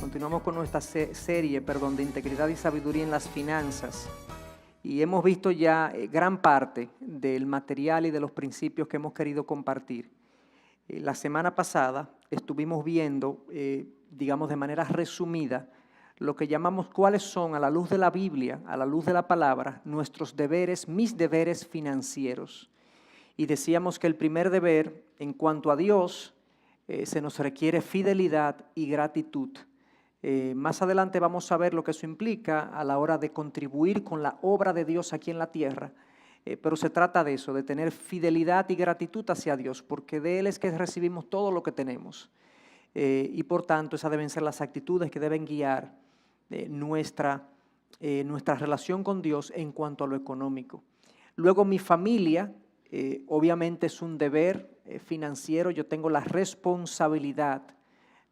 Continuamos con nuestra serie de integridad y sabiduría en las finanzas. Y hemos visto ya gran parte del material y de los principios que hemos querido compartir. La semana pasada estuvimos viendo, digamos de manera resumida, lo que llamamos cuáles son, a la luz de la Biblia, a la luz de la palabra, nuestros deberes, mis deberes financieros. Y decíamos que el primer deber, en cuanto a Dios, se nos requiere fidelidad y gratitud. Más adelante vamos a ver lo que eso implica a la hora de contribuir con la obra de Dios aquí en la tierra. Pero se trata de eso, de tener fidelidad y gratitud hacia Dios, porque de Él es que recibimos todo lo que tenemos. Y por tanto, esas deben ser las actitudes que deben guiar nuestra relación con Dios en cuanto a lo económico. Luego, mi familia, obviamente es un deber financiero. Yo tengo la responsabilidad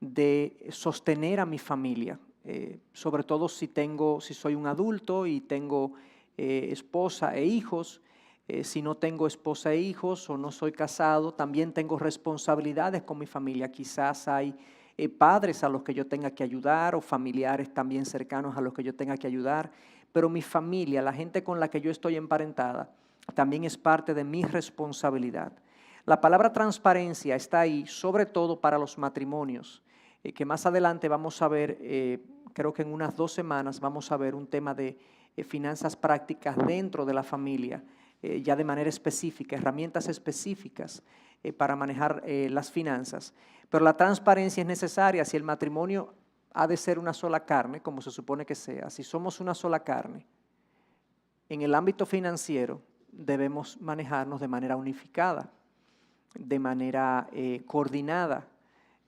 de sostener a mi familia, sobre todo si soy un adulto y tengo esposa e hijos. Si no tengo esposa e hijos o no soy casado, también tengo responsabilidades con mi familia. Quizás hay padres a los que yo tenga que ayudar o familiares también cercanos a los que yo tenga que ayudar, pero mi familia, la gente con la que yo estoy emparentada, también es parte de mi responsabilidad. La palabra transparencia está ahí, sobre todo para los matrimonios, que más adelante vamos a ver, creo que en unas 2 semanas vamos a ver un tema de finanzas prácticas dentro de la familia, ya de manera específica, herramientas específicas para manejar las finanzas. Pero la transparencia es necesaria si el matrimonio ha de ser una sola carne, como se supone que sea. Si somos una sola carne, en el ámbito financiero debemos manejarnos de manera unificada, de manera coordinada,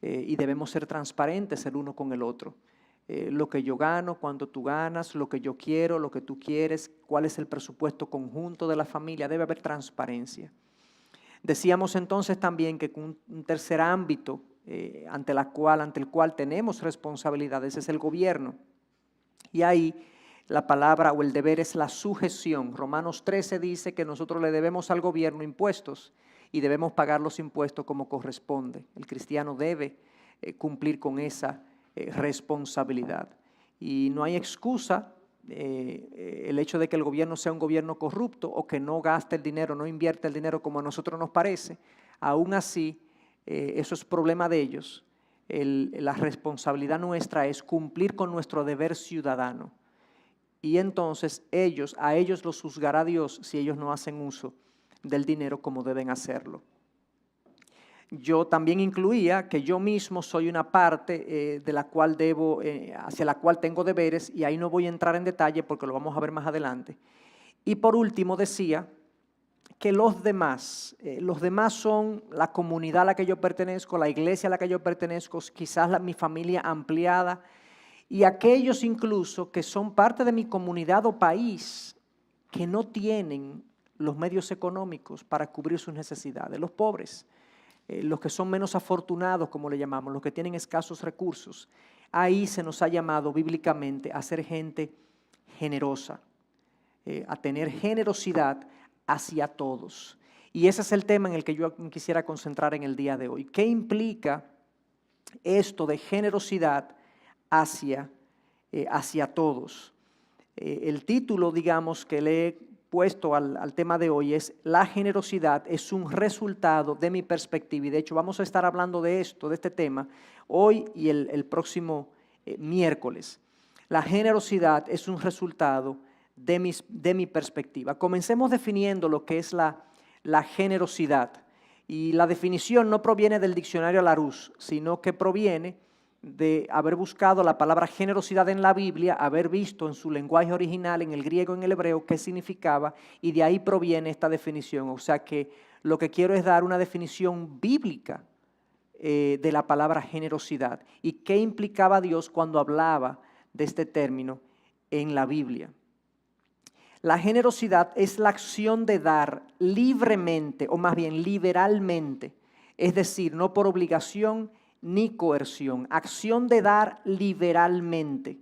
y debemos ser transparentes el uno con el otro. Lo que yo gano, cuánto tú ganas, lo que yo quiero, lo que tú quieres, cuál es el presupuesto conjunto de la familia, debe haber transparencia. Decíamos entonces también que un tercer ámbito ante el cual tenemos responsabilidades es el gobierno. Y ahí la palabra o el deber es la sujeción. Romanos 13 dice que nosotros le debemos al gobierno impuestos y debemos pagar los impuestos como corresponde. El cristiano debe cumplir con esa responsabilidad. Y no hay excusa el hecho de que el gobierno sea un gobierno corrupto o que no gaste el dinero, no invierte el dinero como a nosotros nos parece. Aún así, eso es problema de ellos. La responsabilidad nuestra es cumplir con nuestro deber ciudadano. Y entonces a ellos los juzgará Dios si ellos no hacen uso del dinero como deben hacerlo. Yo también incluía que yo mismo soy una parte de la cual hacia la cual tengo deberes, y ahí no voy a entrar en detalle porque lo vamos a ver más adelante. Y por último decía que los demás son la comunidad a la que yo pertenezco, la iglesia a la que yo pertenezco, quizás mi familia ampliada, y aquellos incluso que son parte de mi comunidad o país que no tienen los medios económicos para cubrir sus necesidades, los pobres, los que son menos afortunados, como le llamamos, los que tienen escasos recursos. Ahí se nos ha llamado bíblicamente a ser gente generosa, a tener generosidad hacia todos. Y ese es el tema en el que yo quisiera concentrar en el día de hoy. ¿Qué implica esto de generosidad hacia todos? El título, digamos, que le he puesto al tema de hoy es: la generosidad es un resultado de mi perspectiva. Y de hecho vamos a estar hablando de este tema, hoy y el próximo miércoles. La generosidad es un resultado de mi perspectiva. Comencemos definiendo lo que es la generosidad. Y la definición no proviene del diccionario Larousse, sino que proviene de haber buscado la palabra generosidad en la Biblia, haber visto en su lenguaje original, en el griego, en el hebreo, qué significaba, y de ahí proviene esta definición. O sea que lo que quiero es dar una definición bíblica de la palabra generosidad y qué implicaba Dios cuando hablaba de este término en la Biblia. La generosidad es la acción de dar libremente, o más bien liberalmente, es decir, no por obligación ni coerción. Acción de dar liberalmente,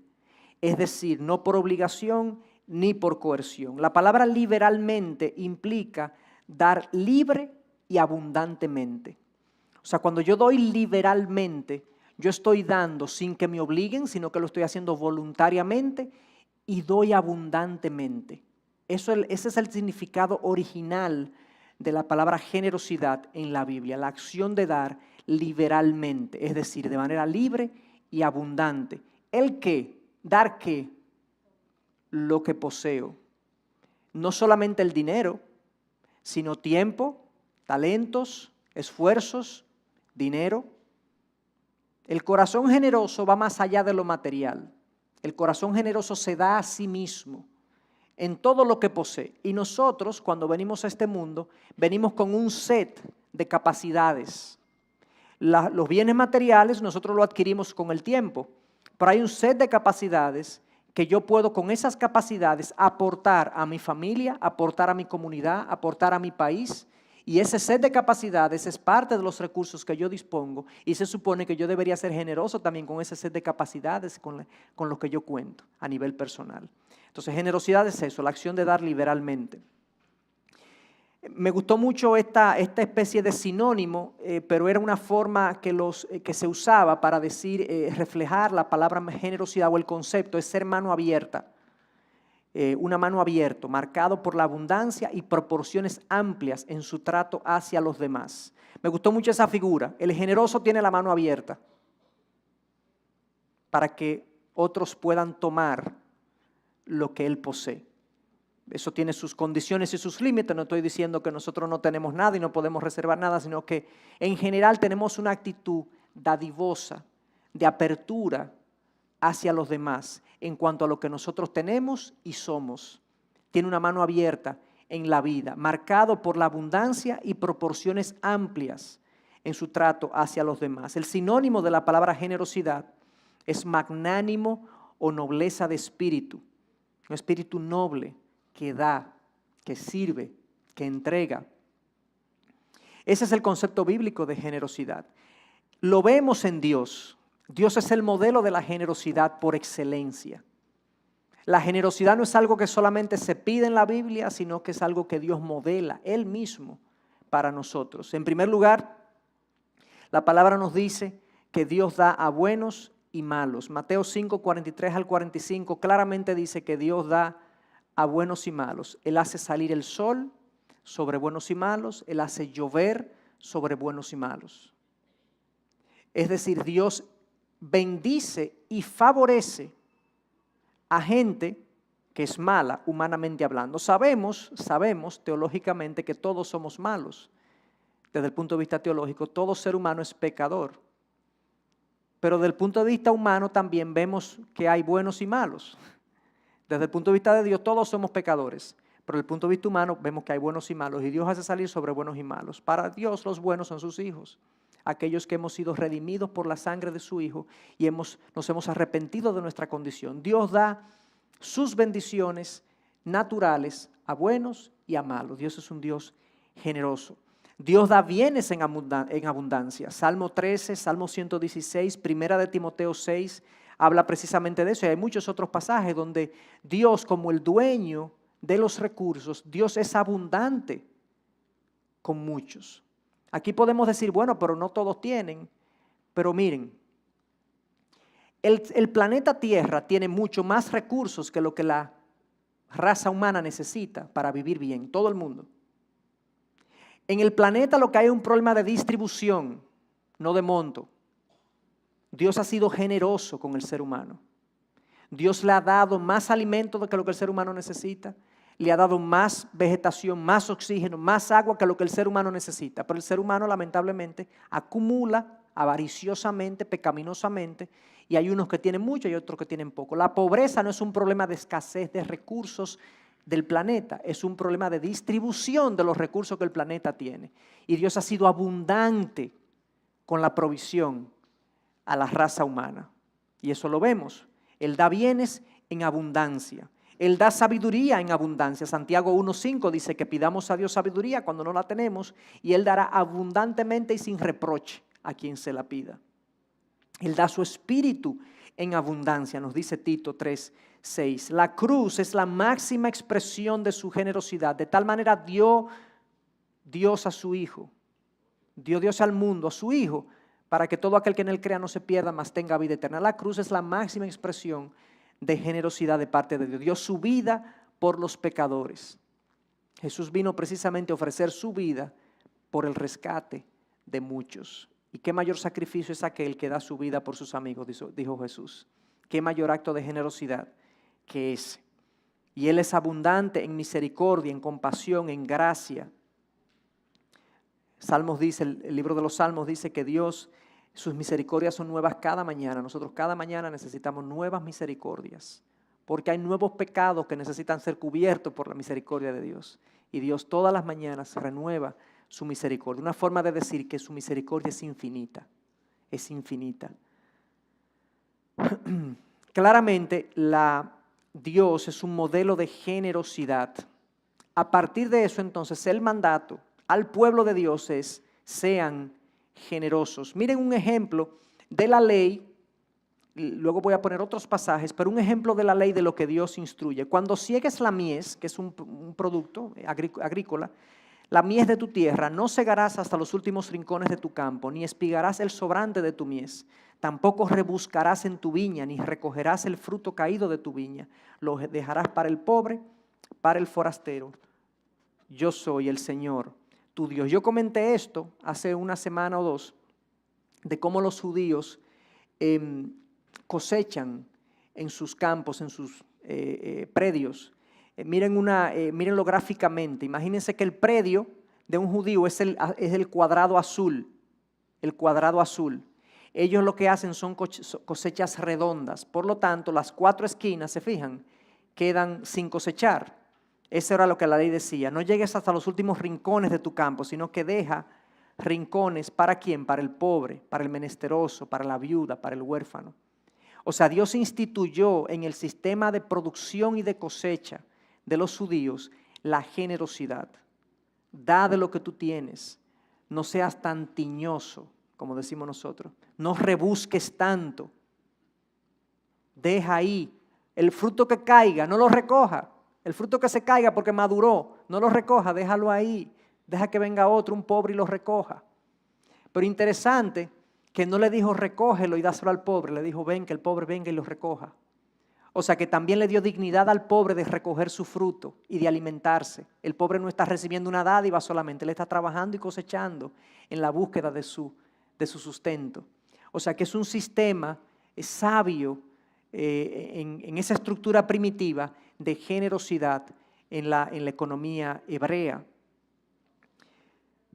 es decir, no por obligación ni por coerción. La palabra liberalmente implica dar libre y abundantemente. O sea, cuando yo doy liberalmente, Yo estoy dando sin que me obliguen, sino que lo estoy haciendo voluntariamente y doy abundantemente. Ese es el significado original de la palabra generosidad en la Biblia, la acción de dar liberalmente, es decir, de manera libre y abundante. ¿El qué? ¿Dar qué? Lo que poseo. No solamente el dinero, sino tiempo, talentos, esfuerzos, dinero. El corazón generoso va más allá de lo material. El corazón generoso se da a sí mismo en todo lo que posee. Y nosotros, cuando venimos a este mundo, venimos con un set de capacidades. Los bienes materiales nosotros lo adquirimos con el tiempo, pero hay un set de capacidades que yo puedo con esas capacidades aportar a mi familia, aportar a mi comunidad, aportar a mi país. Y ese set de capacidades es parte de los recursos que yo dispongo y se supone que yo debería ser generoso también con ese set de capacidades con los que yo cuento a nivel personal. Entonces, generosidad es eso, la acción de dar liberalmente. Me gustó mucho esta especie de sinónimo, pero era una forma que se usaba para decir, reflejar la palabra generosidad o el concepto, es ser mano abierta. Una mano abierta, marcado por la abundancia y proporciones amplias en su trato hacia los demás. Me gustó mucho esa figura. El generoso tiene la mano abierta para que otros puedan tomar lo que él posee. Eso tiene sus condiciones y sus límites. No estoy diciendo que nosotros no tenemos nada y no podemos reservar nada, sino que en general tenemos una actitud dadivosa, de apertura hacia los demás en cuanto a lo que nosotros tenemos y somos. Tiene una mano abierta en la vida, marcado por la abundancia y proporciones amplias en su trato hacia los demás. El sinónimo de la palabra generosidad es magnánimo o nobleza de espíritu. Un espíritu noble que da, que sirve, que entrega. Ese es el concepto bíblico de generosidad. Lo vemos en Dios. Dios es el modelo de la generosidad por excelencia. La generosidad no es algo que solamente se pide en la Biblia, sino que es algo que Dios modela Él mismo para nosotros. En primer lugar, la palabra nos dice que Dios da a buenos y malos. Mateo 5, 43 al 45 claramente dice que Dios da a buenos y malos. Él hace salir el sol sobre buenos y malos, Él hace llover sobre buenos y malos. Es decir, Dios bendice y favorece a gente que es mala, humanamente hablando. Sabemos teológicamente que todos somos malos. Desde el punto de vista teológico, todo ser humano es pecador. Pero desde el punto de vista humano también vemos que hay buenos y malos. Desde el punto de vista de Dios, todos somos pecadores. Pero desde el punto de vista humano vemos que hay buenos y malos. Y Dios hace salir sobre buenos y malos. Para Dios los buenos son sus hijos. Aquellos que hemos sido redimidos por la sangre de su Hijo y nos hemos arrepentido de nuestra condición. Dios da sus bendiciones naturales a buenos y a malos. Dios es un Dios generoso. Dios da bienes en abundancia. Salmo 13, Salmo 116, Primera de Timoteo 6, habla precisamente de eso. Y hay muchos otros pasajes donde Dios, como el dueño de los recursos, Dios es abundante con muchos. Aquí podemos decir, bueno, pero no todos tienen. Pero miren, el planeta Tierra tiene mucho más recursos que lo que la raza humana necesita para vivir bien, todo el mundo. En el planeta lo que hay es un problema de distribución, no de monto. Dios ha sido generoso con el ser humano. Dios le ha dado más alimento de que lo que el ser humano necesita. Le ha dado más vegetación, más oxígeno, más agua que lo que el ser humano necesita. Pero el ser humano lamentablemente acumula avariciosamente, pecaminosamente, y hay unos que tienen mucho y otros que tienen poco. La pobreza no es un problema de escasez de recursos del planeta, es un problema de distribución de los recursos que el planeta tiene. Y Dios ha sido abundante con la provisión a la raza humana. Y eso lo vemos. Él da bienes en abundancia. Él da sabiduría en abundancia. Santiago 1:5 dice que pidamos a Dios sabiduría cuando no la tenemos y Él dará abundantemente y sin reproche a quien se la pida. Él da su espíritu en abundancia, nos dice Tito 3:6. La cruz es la máxima expresión de su generosidad. De tal manera dio Dios a su Hijo, dio Dios al mundo, a su Hijo, para que todo aquel que en él crea no se pierda, mas tenga vida eterna. La cruz es la máxima expresión de generosidad de parte de Dios. Dio su vida por los pecadores. Jesús vino precisamente a ofrecer su vida por el rescate de muchos. ¿Y qué mayor sacrificio es aquel que da su vida por sus amigos?, dijo Jesús. ¿Qué mayor acto de generosidad que ese? Y Él es abundante en misericordia, en compasión, en gracia. Salmos dice, el libro de los Salmos dice que Dios, sus misericordias son nuevas cada mañana. Nosotros cada mañana necesitamos nuevas misericordias, porque hay nuevos pecados que necesitan ser cubiertos por la misericordia de Dios. Y Dios todas las mañanas renueva su misericordia. Una forma de decir que su misericordia es infinita. Es infinita. Claramente, Dios es un modelo de generosidad. A partir de eso, entonces, el mandato al pueblo de Dios es: sean generosos. Miren un ejemplo de la ley. Luego voy a poner otros pasajes, pero un ejemplo de la ley de lo que Dios instruye. Cuando ciegues la mies, que es un producto agrícola, la mies de tu tierra, no segarás hasta los últimos rincones de tu campo, ni espigarás el sobrante de tu mies. Tampoco rebuscarás en tu viña, ni recogerás el fruto caído de tu viña. Lo dejarás para el pobre, para el forastero. Yo soy el Señor, tu Dios. Yo comenté esto hace una semana o dos, de cómo los judíos cosechan en sus campos, en sus predios. Mírenlo gráficamente. Imagínense que el predio de un judío es el cuadrado azul. El cuadrado azul. Ellos lo que hacen son cosechas redondas. Por lo tanto, las 4 esquinas, ¿se fijan?, quedan sin cosechar. Eso era lo que la ley decía. No llegues hasta los últimos rincones de tu campo, sino que deja rincones. ¿Para quién? Para el pobre, para el menesteroso, para la viuda, para el huérfano. O sea, Dios instituyó en el sistema de producción y de cosecha de los judíos la generosidad. Da de lo que tú tienes. No seas tan tiñoso, como decimos nosotros. No rebusques tanto. Deja ahí. El fruto que caiga, no lo recoja. El fruto que se caiga porque maduró, no lo recoja, déjalo ahí. Deja que venga otro, un pobre, y lo recoja. Pero interesante que no le dijo recógelo y dáselo al pobre. Le dijo ven, que el pobre venga y lo recoja. O sea que también le dio dignidad al pobre de recoger su fruto y de alimentarse. El pobre no está recibiendo una dádiva solamente, él está trabajando y cosechando en la búsqueda de su sustento. O sea que es un sistema sabio en esa estructura primitiva de generosidad en la economía hebrea.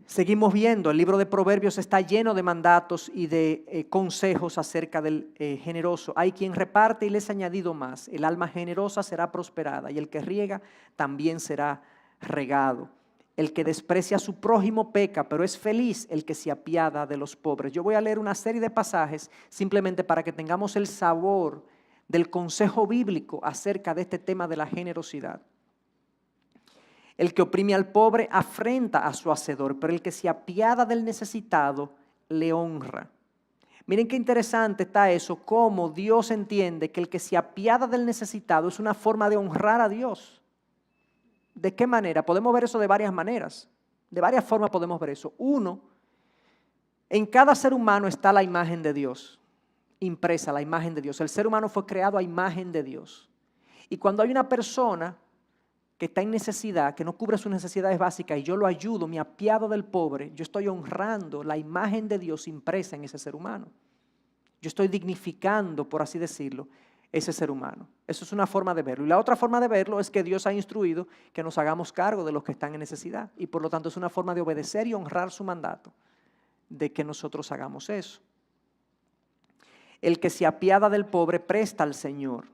Seguimos viendo, el libro de Proverbios está lleno de mandatos y de consejos acerca del generoso. Hay quien reparte y les ha añadido más. El alma generosa será prosperada y el que riega también será regado. El que desprecia a su prójimo peca, pero es feliz el que se apiada de los pobres. Yo voy a leer una serie de pasajes simplemente para que tengamos el sabor del consejo bíblico acerca de este tema de la generosidad. El que oprime al pobre afrenta a su hacedor, pero el que se apiada del necesitado le honra. Miren qué interesante está eso, cómo Dios entiende que el que se apiada del necesitado es una forma de honrar a Dios. ¿De qué manera? Podemos ver eso de varias maneras. De varias formas podemos ver eso. Uno, en cada ser humano está la imagen de Dios, impresa la imagen de Dios. El ser humano fue creado a imagen de Dios. Y cuando hay una persona que está en necesidad, que no cubre sus necesidades básicas y yo lo ayudo, me apiado del pobre, yo estoy honrando la imagen de Dios impresa en ese ser humano. Yo estoy dignificando, por así decirlo, ese ser humano. Eso es una forma de verlo. Y la otra forma de verlo es que Dios ha instruido que nos hagamos cargo de los que están en necesidad. Y por lo tanto es una forma de obedecer y honrar su mandato, de que nosotros hagamos eso. El que se apiada del pobre presta al Señor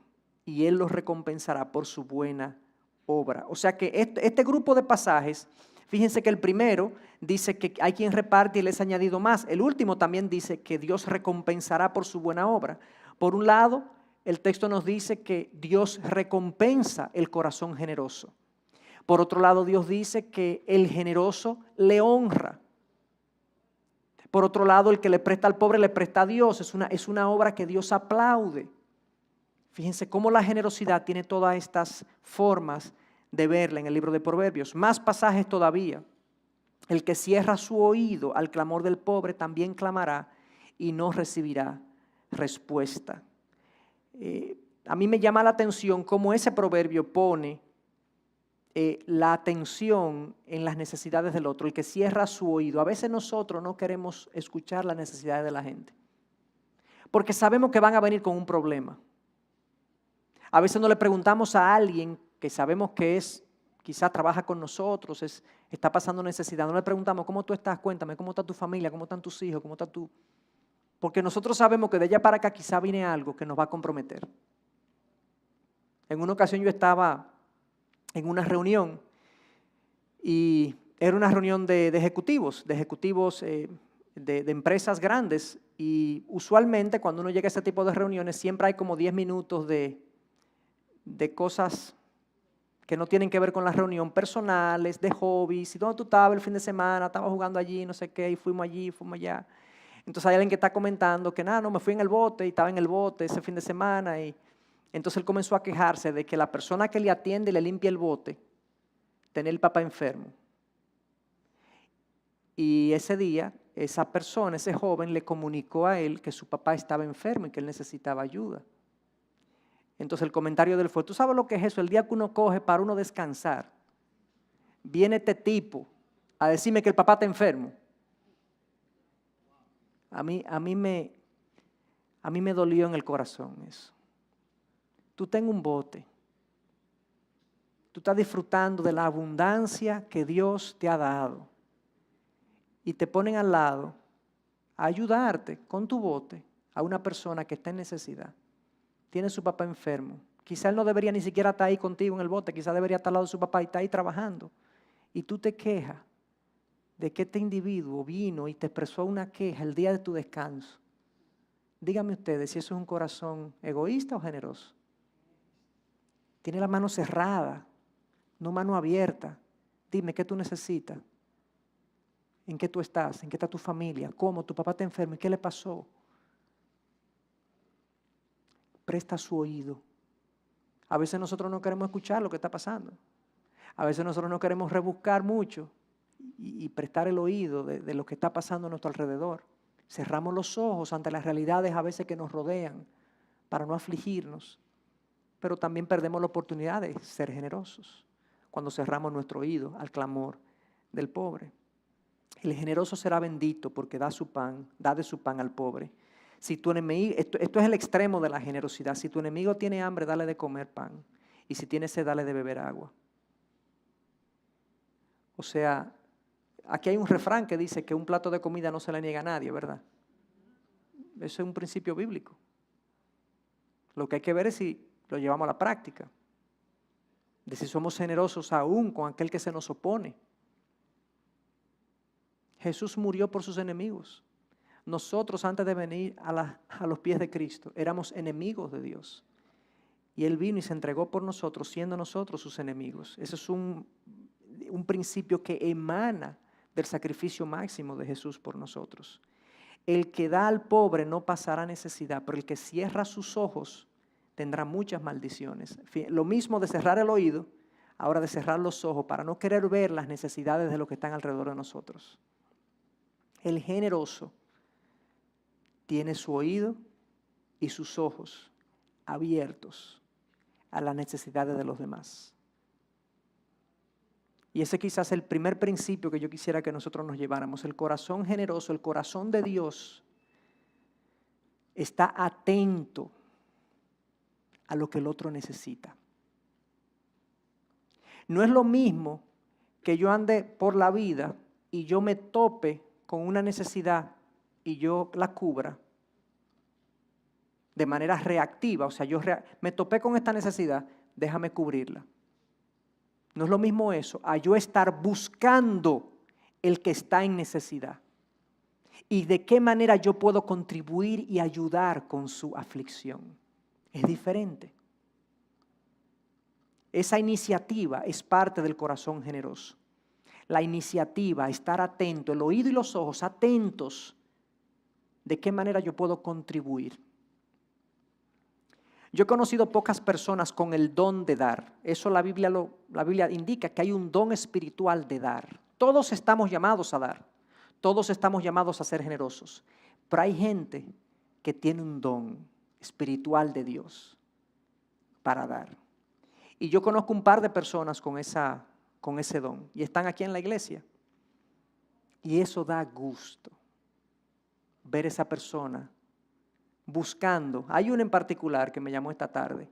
y Él lo recompensará por su buena obra. O sea que este grupo de pasajes, fíjense que el primero dice que hay quien reparte y les ha añadido más. El último también dice que Dios recompensará por su buena obra. Por un lado, el texto nos dice que Dios recompensa el corazón generoso. Por otro lado, Dios dice que el generoso le honra. Por otro lado, el que le presta al pobre le presta a Dios. Es una obra que Dios aplaude. Fíjense cómo la generosidad tiene todas estas formas de verla en el libro de Proverbios. Más pasajes todavía. El que cierra su oído al clamor del pobre también clamará y no recibirá respuesta. A mí me llama la atención cómo ese proverbio pone la atención en las necesidades del otro, el que cierra su oído. A veces nosotros no queremos escuchar las necesidades de la gente, porque sabemos que van a venir con un problema. A veces no le preguntamos a alguien que sabemos que quizás trabaja con nosotros, está pasando necesidad. No le preguntamos, ¿cómo tú estás? Cuéntame, ¿cómo está tu familia? ¿Cómo están tus hijos? ¿Cómo está tú? Porque nosotros sabemos que de allá para acá quizá viene algo que nos va a comprometer. En una ocasión yo estaba en una reunión y era una reunión de ejecutivos de empresas grandes, y usualmente cuando uno llega a ese tipo de reuniones siempre hay como 10 minutos de cosas que no tienen que ver con la reunión, personales, de hobbies, y dónde tú estabas el fin de semana, estaba jugando allí, no sé qué, y fuimos allí, fuimos allá. Entonces hay alguien que está comentando que no, me fui en el bote y estaba en el bote ese fin de semana, y entonces él comenzó a quejarse de que la persona que le atiende y le limpia el bote tenía el papá enfermo. Y ese día, esa persona, ese joven, le comunicó a él que su papá estaba enfermo y que él necesitaba ayuda. Entonces el comentario de él fue, ¿tú sabes lo que es eso? El día que uno coge para uno descansar, viene este tipo a decirme que el papá está enfermo. A mí me dolió en el corazón eso. Tú tengas un bote, tú estás disfrutando de la abundancia que Dios te ha dado, y te ponen al lado a ayudarte con tu bote a una persona que está en necesidad. Tiene su papá enfermo. Quizá él no debería ni siquiera estar ahí contigo en el bote, quizá debería estar al lado de su papá y está ahí trabajando. Y tú te quejas de que este individuo vino y te expresó una queja el día de tu descanso. Díganme ustedes si eso es un corazón egoísta o generoso. Tiene la mano cerrada, no mano abierta. Dime, ¿qué tú necesitas? ¿En qué tú estás? ¿En qué está tu familia? ¿Cómo? ¿Tu papá está enfermo? ¿Y qué le pasó? Presta su oído. A veces nosotros no queremos escuchar lo que está pasando. A veces nosotros no queremos rebuscar mucho y prestar el oído de lo que está pasando a nuestro alrededor. Cerramos los ojos ante las realidades a veces que nos rodean para no afligirnos, pero también perdemos la oportunidad de ser generosos cuando cerramos nuestro oído al clamor del pobre. El generoso será bendito porque da de su pan al pobre. Si tu enemigo, esto es el extremo de la generosidad. Si tu enemigo tiene hambre, dale de comer pan. Y si tiene sed, dale de beber agua. O sea, aquí hay un refrán que dice que un plato de comida no se le niega a nadie, ¿verdad? Eso es un principio bíblico. Lo que hay que ver es si lo llevamos a la práctica. De si somos generosos aún con aquel que se nos opone. Jesús murió por sus enemigos. Nosotros, antes de venir a los pies de Cristo, éramos enemigos de Dios. Y Él vino y se entregó por nosotros, siendo nosotros sus enemigos. Ese es un principio que emana del sacrificio máximo de Jesús por nosotros. El que da al pobre no pasará necesidad, pero el que cierra sus ojos tendrá muchas maldiciones. Lo mismo de cerrar el oído, ahora de cerrar los ojos para no querer ver las necesidades de los que están alrededor de nosotros. El generoso tiene su oído y sus ojos abiertos a las necesidades de los demás. Y ese quizás es el primer principio que yo quisiera que nosotros nos lleváramos. El corazón generoso, el corazón de Dios, está atento a lo que el otro necesita. No es lo mismo que yo ande por la vida y yo me tope con una necesidad y yo la cubra de manera reactiva. O sea, me topé con esta necesidad, déjame cubrirla. No es lo mismo eso a yo estar buscando el que está en necesidad. Y de qué manera yo puedo contribuir y ayudar con su aflicción. Es diferente. Esa iniciativa es parte del corazón generoso. La iniciativa, estar atento, el oído y los ojos atentos, de qué manera yo puedo contribuir. Yo he conocido pocas personas con el don de dar. Eso la Biblia indica que hay un don espiritual de dar. Todos estamos llamados a dar. Todos estamos llamados a ser generosos. Pero hay gente que tiene un don espiritual de Dios para dar. Y yo conozco un par de personas con ese don y están aquí en la iglesia. Y eso da gusto, ver esa persona buscando. Hay una en particular que me llamó esta tarde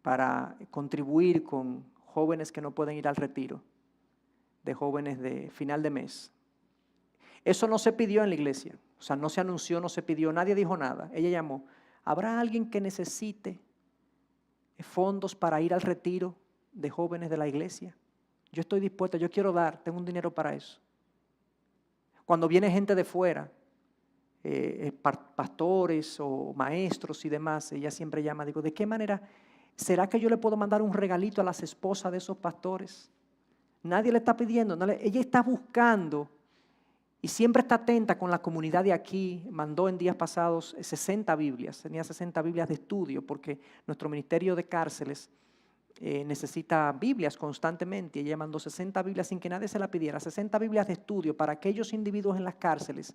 para contribuir con jóvenes que no pueden ir al retiro, de jóvenes de final de mes. Eso no se pidió en la iglesia, o sea, no se anunció, no se pidió, nadie dijo nada. Ella llamó, ¿habrá alguien que necesite fondos para ir al retiro de jóvenes de la iglesia? Yo estoy dispuesta, yo quiero dar, tengo un dinero para eso. Cuando viene gente de fuera, pastores o maestros y demás, ella siempre llama, digo, ¿de qué manera? ¿Será que yo le puedo mandar un regalito a las esposas de esos pastores? Nadie le está pidiendo, ella está buscando y siempre está atenta con la comunidad de aquí. Mandó en días pasados 60 Biblias, tenía 60 Biblias de estudio porque nuestro ministerio de cárceles necesita Biblias constantemente. Ella mandó 60 Biblias sin que nadie se la pidiera, 60 Biblias de estudio para aquellos individuos en las cárceles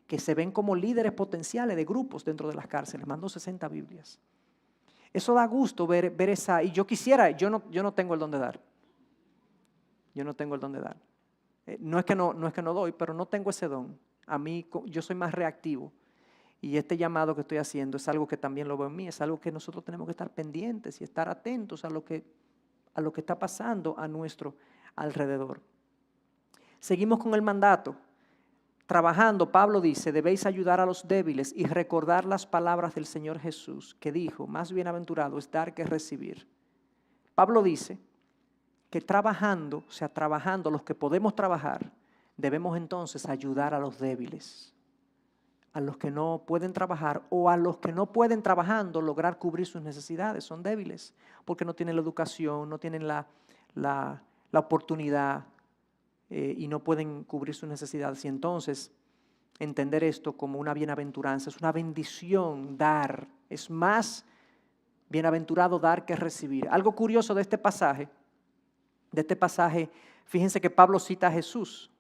que se ven como líderes potenciales de grupos dentro de las cárceles. Mandó 60 Biblias. Eso da gusto ver esa, y yo quisiera, yo no tengo el don de dar. Yo no tengo el don de dar. No es que no doy, pero no tengo ese don. A mí, yo soy más reactivo. Y este llamado que estoy haciendo es algo que también lo veo en mí, es algo que nosotros tenemos que estar pendientes y estar atentos a lo que está pasando a nuestro alrededor. Seguimos con el mandato. Trabajando, Pablo dice, debéis ayudar a los débiles y recordar las palabras del Señor Jesús, que dijo, más bienaventurado es dar que recibir. Pablo dice que trabajando, los que podemos trabajar, debemos entonces ayudar a los débiles, a los que no pueden trabajar o a los que no pueden trabajando lograr cubrir sus necesidades. Son débiles porque no tienen la educación, no tienen la oportunidad y no pueden cubrir sus necesidades. Y entonces entender esto como una bienaventuranza, es una bendición dar, es más bienaventurado dar que recibir. Algo curioso de este pasaje, fíjense que Pablo cita a Jesús,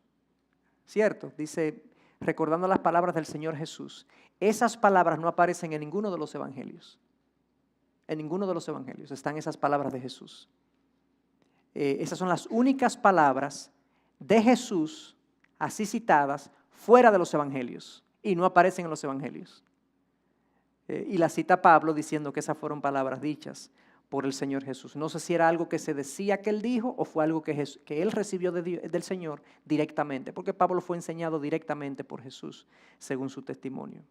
¿cierto? Dice, recordando las palabras del Señor Jesús. Esas palabras no aparecen en ninguno de los evangelios. En ninguno de los evangelios están esas palabras de Jesús. Esas son las únicas palabras de Jesús, así citadas, fuera de los evangelios. Y no aparecen en los evangelios. Y la cita Pablo diciendo que esas fueron palabras dichas por el Señor Jesús. No sé si era algo que se decía que él dijo o fue algo que él recibió del Señor directamente, porque Pablo fue enseñado directamente por Jesús, según su testimonio.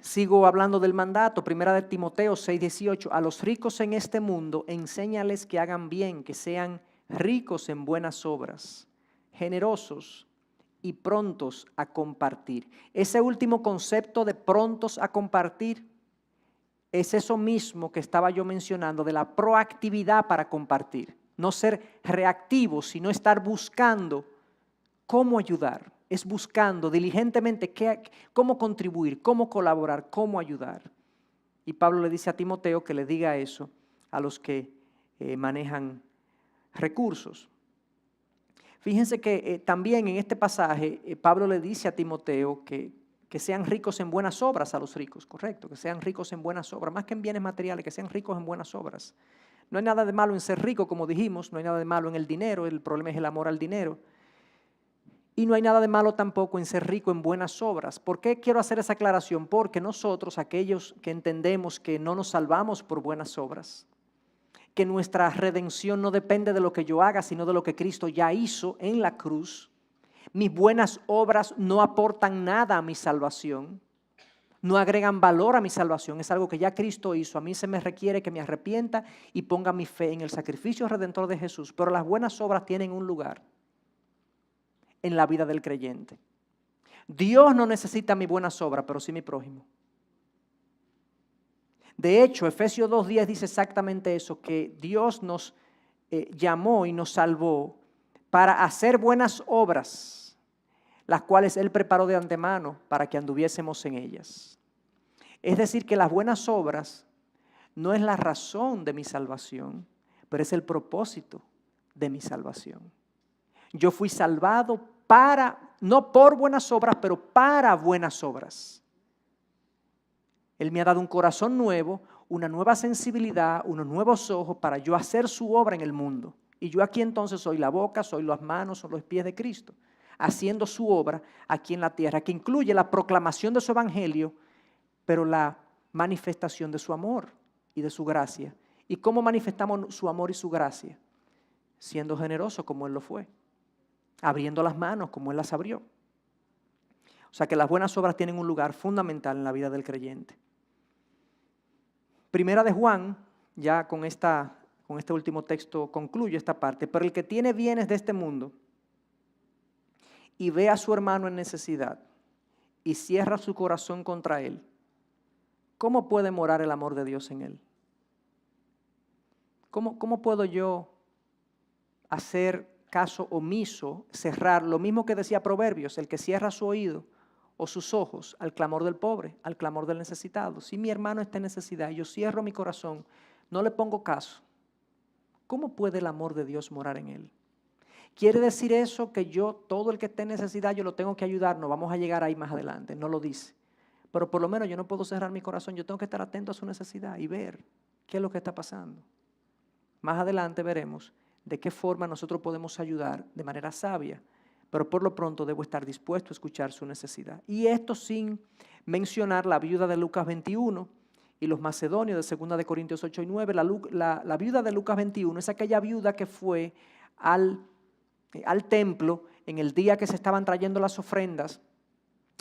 Sigo hablando del mandato, 1 Timoteo 6:18, a los ricos en este mundo, enséñales que hagan bien, que sean ricos en buenas obras, generosos y prontos a compartir. Ese último concepto de prontos a compartir es eso mismo que estaba yo mencionando de la proactividad para compartir. No ser reactivo, sino estar buscando cómo ayudar. Es buscando diligentemente cómo contribuir, cómo colaborar, cómo ayudar. Y Pablo le dice a Timoteo que le diga eso a los que manejan recursos. Fíjense que también en este pasaje Pablo le dice a Timoteo que sean ricos en buenas obras a los ricos, correcto, que sean ricos en buenas obras, más que en bienes materiales, que sean ricos en buenas obras. No hay nada de malo en ser rico, como dijimos, no hay nada de malo en el dinero, el problema es el amor al dinero. Y no hay nada de malo tampoco en ser rico en buenas obras. ¿Por qué quiero hacer esa aclaración? Porque nosotros, aquellos que entendemos que no nos salvamos por buenas obras, que nuestra redención no depende de lo que yo haga, sino de lo que Cristo ya hizo en la cruz. Mis buenas obras no aportan nada a mi salvación, no agregan valor a mi salvación, es algo que ya Cristo hizo. A mí se me requiere que me arrepienta y ponga mi fe en el sacrificio redentor de Jesús, pero las buenas obras tienen un lugar en la vida del creyente. Dios no necesita mi buenas obras, pero sí mi prójimo. De hecho, Efesios 2:10 dice exactamente eso, que Dios nos llamó y nos salvó para hacer buenas obras, las cuales Él preparó de antemano para que anduviésemos en ellas. Es decir, que las buenas obras no es la razón de mi salvación, pero es el propósito de mi salvación. Yo fui salvado no por buenas obras, pero para buenas obras. Él me ha dado un corazón nuevo, una nueva sensibilidad, unos nuevos ojos para yo hacer su obra en el mundo. Y yo aquí entonces soy la boca, soy las manos, soy los pies de Cristo, haciendo su obra aquí en la tierra, que incluye la proclamación de su evangelio, pero la manifestación de su amor y de su gracia. ¿Y cómo manifestamos su amor y su gracia? Siendo generoso como Él lo fue, abriendo las manos como Él las abrió. O sea que las buenas obras tienen un lugar fundamental en la vida del creyente. Primera de Juan, ya con este último texto concluye esta parte. Pero el que tiene bienes de este mundo y ve a su hermano en necesidad y cierra su corazón contra él, ¿cómo puede morar el amor de Dios en él? ¿Cómo puedo yo hacer caso omiso, cerrar, lo mismo que decía Proverbios, el que cierra su oído o sus ojos al clamor del pobre, al clamor del necesitado? Si mi hermano está en necesidad y yo cierro mi corazón, no le pongo caso, ¿cómo puede el amor de Dios morar en él? ¿Quiere decir eso que todo el que esté en necesidad, yo lo tengo que ayudar? No vamos a llegar ahí más adelante, no lo dice. Pero por lo menos yo no puedo cerrar mi corazón, yo tengo que estar atento a su necesidad y ver qué es lo que está pasando. Más adelante veremos de qué forma nosotros podemos ayudar de manera sabia, pero por lo pronto debo estar dispuesto a escuchar su necesidad. Y esto sin mencionar la viuda de Lucas 21 y los macedonios de 2 de Corintios 8 y 9. La viuda de Lucas 21 es aquella viuda que fue al templo en el día que se estaban trayendo las ofrendas,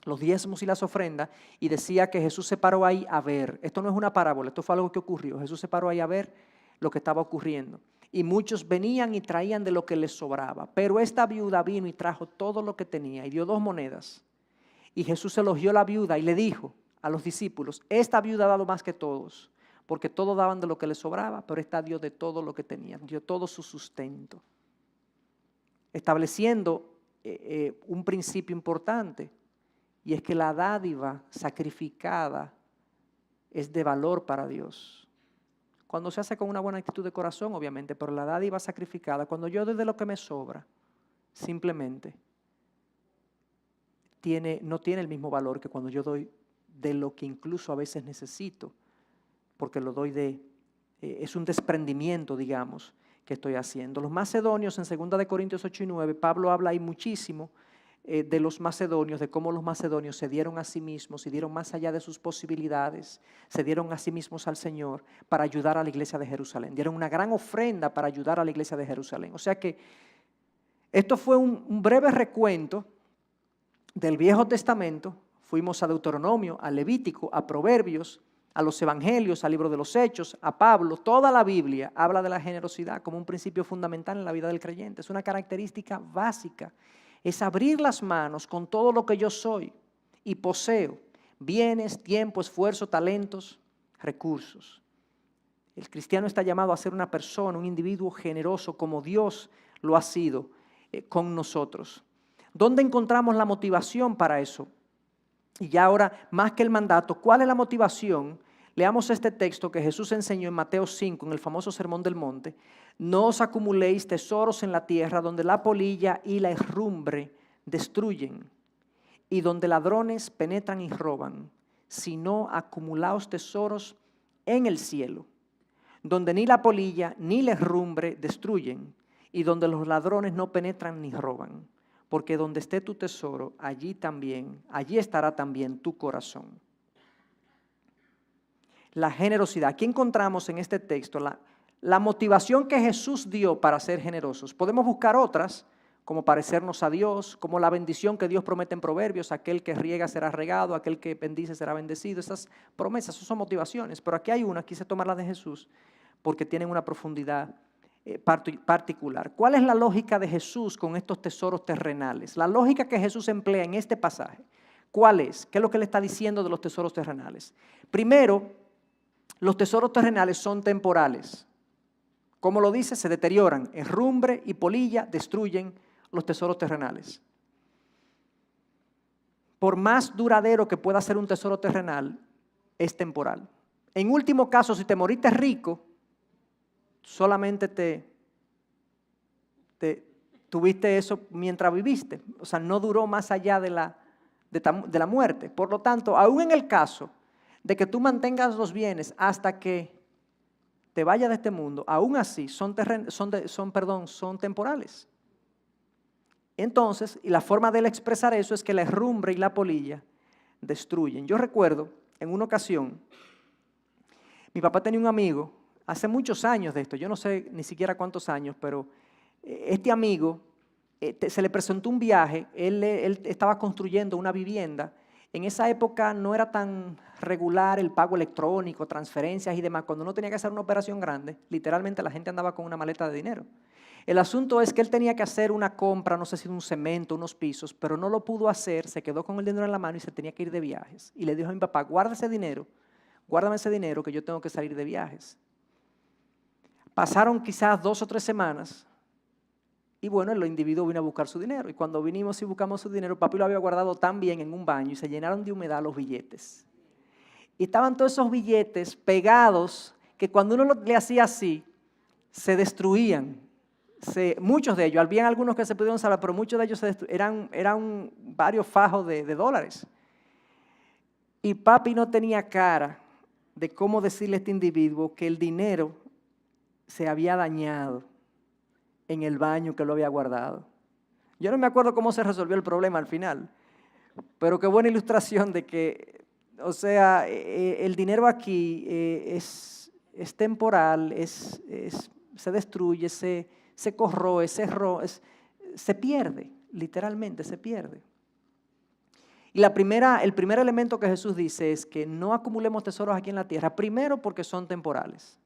los diezmos y las ofrendas, y decía que Jesús se paró ahí a ver. Esto no es una parábola, esto fue algo que ocurrió. Jesús se paró ahí a ver lo que estaba ocurriendo. Y muchos venían y traían de lo que les sobraba. Pero esta viuda vino y trajo todo lo que tenía y dio 2 monedas. Y Jesús elogió a la viuda y le dijo a los discípulos: esta viuda ha dado más que todos, porque todos daban de lo que les sobraba, pero esta dio de todo lo que tenía, dio todo su sustento. Estableciendo un principio importante, y es que la dádiva sacrificada es de valor para Dios. Cuando se hace con una buena actitud de corazón, obviamente, pero la dádiva sacrificada, cuando yo doy de lo que me sobra, simplemente no tiene el mismo valor que cuando yo doy de lo que incluso a veces necesito, porque lo doy es un desprendimiento, digamos, que estoy haciendo. Los macedonios, en 2 de Corintios 8 y 9, Pablo habla ahí muchísimo de los macedonios, de cómo los macedonios se dieron a sí mismos, se dieron más allá de sus posibilidades, se dieron a sí mismos al Señor para ayudar a la iglesia de Jerusalén. Dieron una gran ofrenda para ayudar a la iglesia de Jerusalén. O sea que esto fue un breve recuento del Viejo Testamento. Fuimos a Deuteronomio, a Levítico, a Proverbios, a los Evangelios, al libro de los Hechos, a Pablo. Toda la Biblia habla de la generosidad como un principio fundamental en la vida del creyente. Es una característica básica. Es abrir las manos con todo lo que yo soy y poseo: bienes, tiempo, esfuerzo, talentos, recursos. El cristiano está llamado a ser una persona, un individuo generoso como Dios lo ha sido con nosotros. ¿Dónde encontramos la motivación para eso? Y ya ahora, más que el mandato, ¿cuál es la motivación? Leamos este texto que Jesús enseñó en Mateo 5, en el famoso Sermón del Monte. No os acumuléis tesoros en la tierra, donde la polilla y la herrumbre destruyen, y donde ladrones penetran y roban, sino acumulaos tesoros en el cielo, donde ni la polilla ni la herrumbre destruyen, y donde los ladrones no penetran ni roban. Porque donde esté tu tesoro, allí estará también tu corazón. La generosidad. Aquí encontramos en este texto la motivación que Jesús dio para ser generosos. Podemos buscar otras, como parecernos a Dios, como la bendición que Dios promete en Proverbios: aquel que riega será regado, aquel que bendice será bendecido. Esas promesas, esas son motivaciones, pero aquí hay una, quise tomar la de Jesús, porque tienen una profundidad particular. ¿Cuál es la lógica de Jesús con estos tesoros terrenales? La lógica que Jesús emplea en este pasaje, ¿cuál es? ¿Qué es lo que le está diciendo de los tesoros terrenales? Primero, los tesoros terrenales son temporales. Como lo dice, se deterioran. Herrumbre y polilla destruyen los tesoros terrenales. Por más duradero que pueda ser un tesoro terrenal, es temporal. En último caso, si te moriste rico, solamente te tuviste eso mientras viviste. O sea, no duró más allá de la muerte. Por lo tanto, aún en el caso de que tú mantengas los bienes hasta que te vayas de este mundo, aún así son temporales. Entonces, y la forma de él expresar eso es que la herrumbre y la polilla destruyen. Yo recuerdo, en una ocasión, mi papá tenía un amigo, hace muchos años de esto, yo no sé ni siquiera cuántos años, pero este amigo se le presentó un viaje, él estaba construyendo una vivienda. En esa época no era tan regular el pago electrónico, transferencias y demás. Cuando uno tenía que hacer una operación grande, literalmente la gente andaba con una maleta de dinero. El asunto es que él tenía que hacer una compra, no sé si de un cemento, unos pisos, pero no lo pudo hacer, se quedó con el dinero en la mano y se tenía que ir de viajes. Y le dijo a mi papá, guárdame ese dinero que yo tengo que salir de viajes. Pasaron quizás 2 o 3 semanas y bueno, el individuo vino a buscar su dinero. Y cuando vinimos y buscamos su dinero, papi lo había guardado tan bien en un baño y se llenaron de humedad los billetes. Y estaban todos esos billetes pegados que cuando uno le hacía así, se destruían. Muchos de ellos, había algunos que se pudieron salvar, pero muchos de ellos eran varios fajos de dólares. Y papi no tenía cara de cómo decirle a este individuo que el dinero se había dañado en el baño que lo había guardado. Yo no me acuerdo cómo se resolvió el problema al final, pero qué buena ilustración de que, o sea, el dinero aquí es temporal, se destruye, se corroe, se pierde, literalmente se pierde. Y el primer elemento que Jesús dice es que no acumulemos tesoros aquí en la tierra, primero porque son temporales.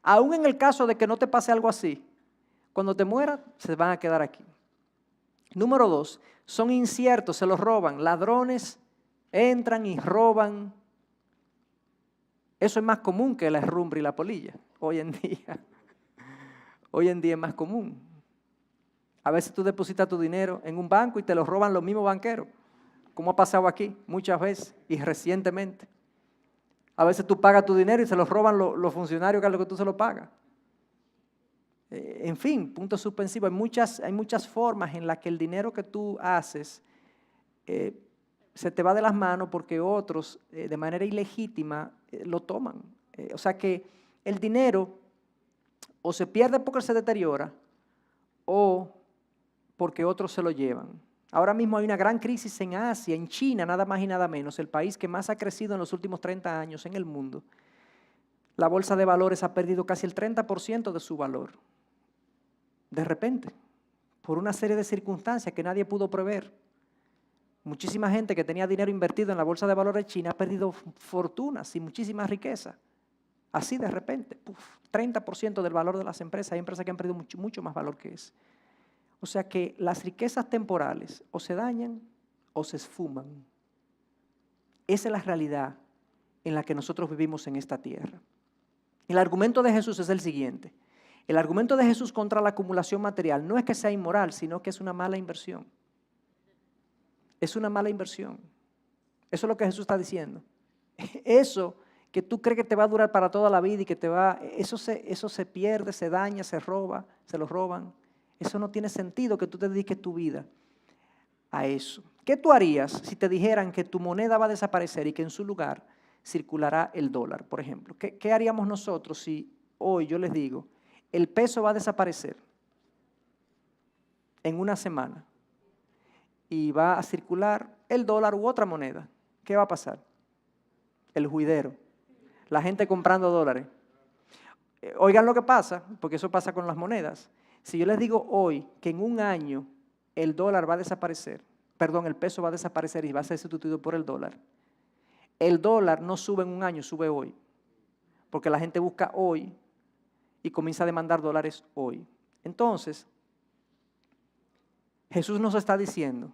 Aún en el caso de que no te pase algo así, cuando te mueras, se van a quedar aquí. Número 2, son inciertos, se los roban. Ladrones entran y roban. Eso es más común que la herrumbre y la polilla hoy en día. Hoy en día es más común. A veces tú depositas tu dinero en un banco y te lo roban los mismos banqueros, como ha pasado aquí muchas veces y recientemente. A veces tú pagas tu dinero y se lo roban los funcionarios que a los que tú se lo pagas. En fin, punto suspensivo. Hay muchas formas en las que el dinero que tú haces se te va de las manos porque otros de manera ilegítima lo toman. O sea que el dinero o se pierde porque se deteriora o porque otros se lo llevan. Ahora mismo hay una gran crisis en Asia, en China, nada más y nada menos, el país que más ha crecido en los últimos 30 años en el mundo. La bolsa de valores ha perdido casi el 30% de su valor. De repente, por una serie de circunstancias que nadie pudo prever. Muchísima gente que tenía dinero invertido en la bolsa de valores de China ha perdido fortunas y muchísima riqueza. Así de repente, 30% del valor de las empresas. Hay empresas que han perdido mucho más valor que ese. O sea que las riquezas temporales o se dañan o se esfuman. Esa es la realidad en la que nosotros vivimos en esta tierra. El argumento de Jesús es el siguiente. El argumento de Jesús contra la acumulación material no es que sea inmoral, sino que es una mala inversión. Es una mala inversión. Eso es lo que Jesús está diciendo. Eso que tú crees que te va a durar para toda la vida y que eso se pierde, se daña, se roba, se lo roban. Eso no tiene sentido que tú te dediques tu vida a eso. ¿Qué tú harías si te dijeran que tu moneda va a desaparecer y que en su lugar circulará el dólar, por ejemplo? ¿Qué haríamos nosotros si hoy yo les digo, el peso va a desaparecer en una semana y va a circular el dólar u otra moneda? ¿Qué va a pasar? El juidero, la gente comprando dólares. Oigan lo que pasa, porque eso pasa con las monedas. Si yo les digo hoy que en un año el dólar va a desaparecer, el peso va a desaparecer y va a ser sustituido por el dólar no sube en un año, sube hoy. Porque la gente busca hoy y comienza a demandar dólares hoy. Entonces, Jesús nos está diciendo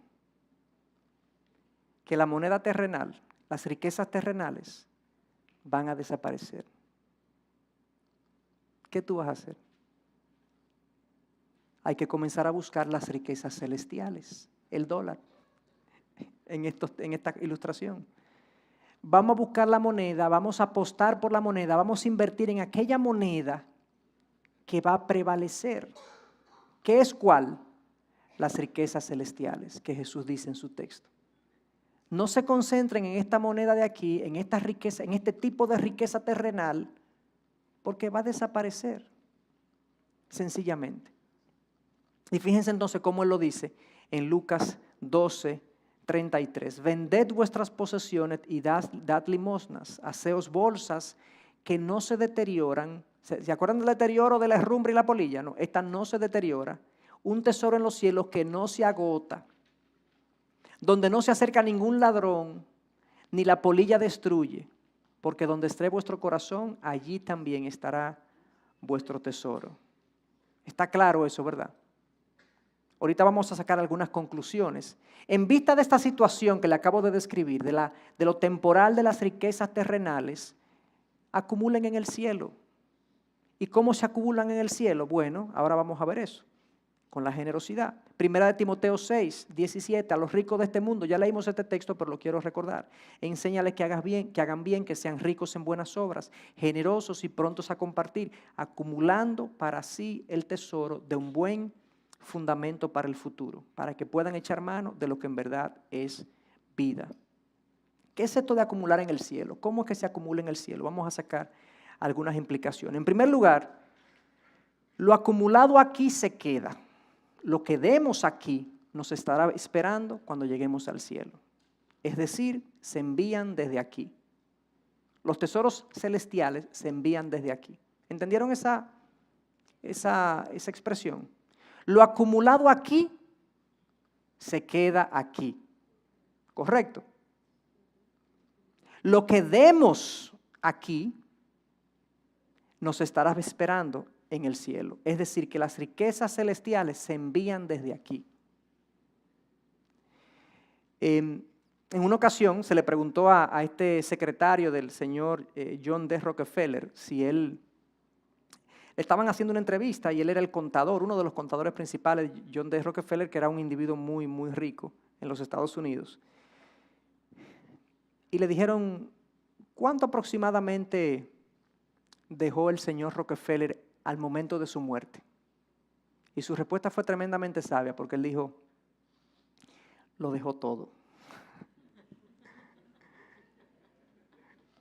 que la moneda terrenal, las riquezas terrenales van a desaparecer. ¿Qué tú vas a hacer? Hay que comenzar a buscar las riquezas celestiales, el dólar, en esta ilustración. Vamos a buscar la moneda, vamos a apostar por la moneda, vamos a invertir en aquella moneda que va a prevalecer. ¿Qué es cuál? las riquezas celestiales que Jesús dice en su texto. No se concentren en esta moneda de aquí, en esta riqueza, en este tipo de riqueza terrenal, porque va a desaparecer, sencillamente. Y fíjense entonces cómo Él lo dice en Lucas 12:33. Vended vuestras posesiones y dad limosnas, haceos bolsas que no se deterioran. ¿Se acuerdan del deterioro de la herrumbre y la polilla? No, esta no se deteriora. Un tesoro en los cielos que no se agota, donde no se acerca ningún ladrón, ni la polilla destruye, porque donde esté vuestro corazón, allí también estará vuestro tesoro. Está claro eso, ¿verdad? Ahorita vamos a sacar algunas conclusiones. En vista de esta situación que le acabo de describir, de lo temporal de las riquezas terrenales, acumulen en el cielo. ¿Y cómo se acumulan en el cielo? Bueno, ahora vamos a ver eso, con la generosidad. Primera de Timoteo 6:17, a los ricos de este mundo, ya leímos este texto, pero lo quiero recordar. Enséñales que hagan bien, que sean ricos en buenas obras, generosos y prontos a compartir, acumulando para sí el tesoro de un buen fundamento para el futuro, para que puedan echar mano de lo que en verdad es vida. ¿Qué es esto de acumular en el cielo? ¿Cómo es que se acumula en el cielo? Vamos a sacar algunas implicaciones. En primer lugar, lo acumulado aquí se queda. Lo que demos aquí nos estará esperando cuando lleguemos al cielo. Es decir, se envían desde aquí. Los tesoros celestiales se envían desde aquí. ¿Entendieron esa expresión? Lo acumulado aquí se queda aquí. ¿Correcto? Lo que demos aquí nos estará esperando en el cielo. Es decir, que las riquezas celestiales se envían desde aquí. En una ocasión se le preguntó a este secretario del señor John D. Rockefeller si él... Estaban haciendo una entrevista y él era el contador, uno de los contadores principales, John D. Rockefeller, que era un individuo muy, muy rico en los Estados Unidos. Y le dijeron, ¿cuánto aproximadamente dejó el señor Rockefeller al momento de su muerte? Y su respuesta fue tremendamente sabia, porque él dijo, lo dejó todo.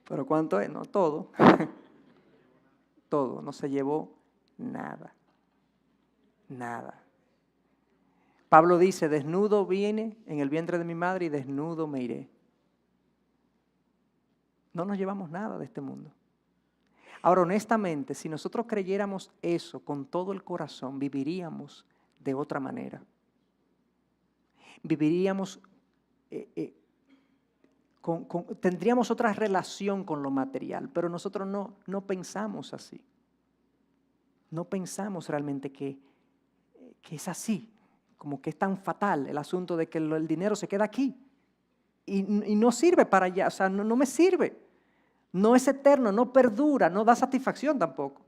¿Pero cuánto es? No, todo. Todo, no se llevó nada. Nada. Pablo dice, desnudo vine en el vientre de mi madre y desnudo me iré. No nos llevamos nada de este mundo. Ahora, honestamente, si nosotros creyéramos eso con todo el corazón, viviríamos de otra manera. Viviríamos, tendríamos otra relación con lo material, pero nosotros no pensamos así. No pensamos realmente que es así, como que es tan fatal el asunto de que el dinero se queda aquí y no sirve para allá, o sea, no me sirve. No es eterno, no perdura, no da satisfacción tampoco.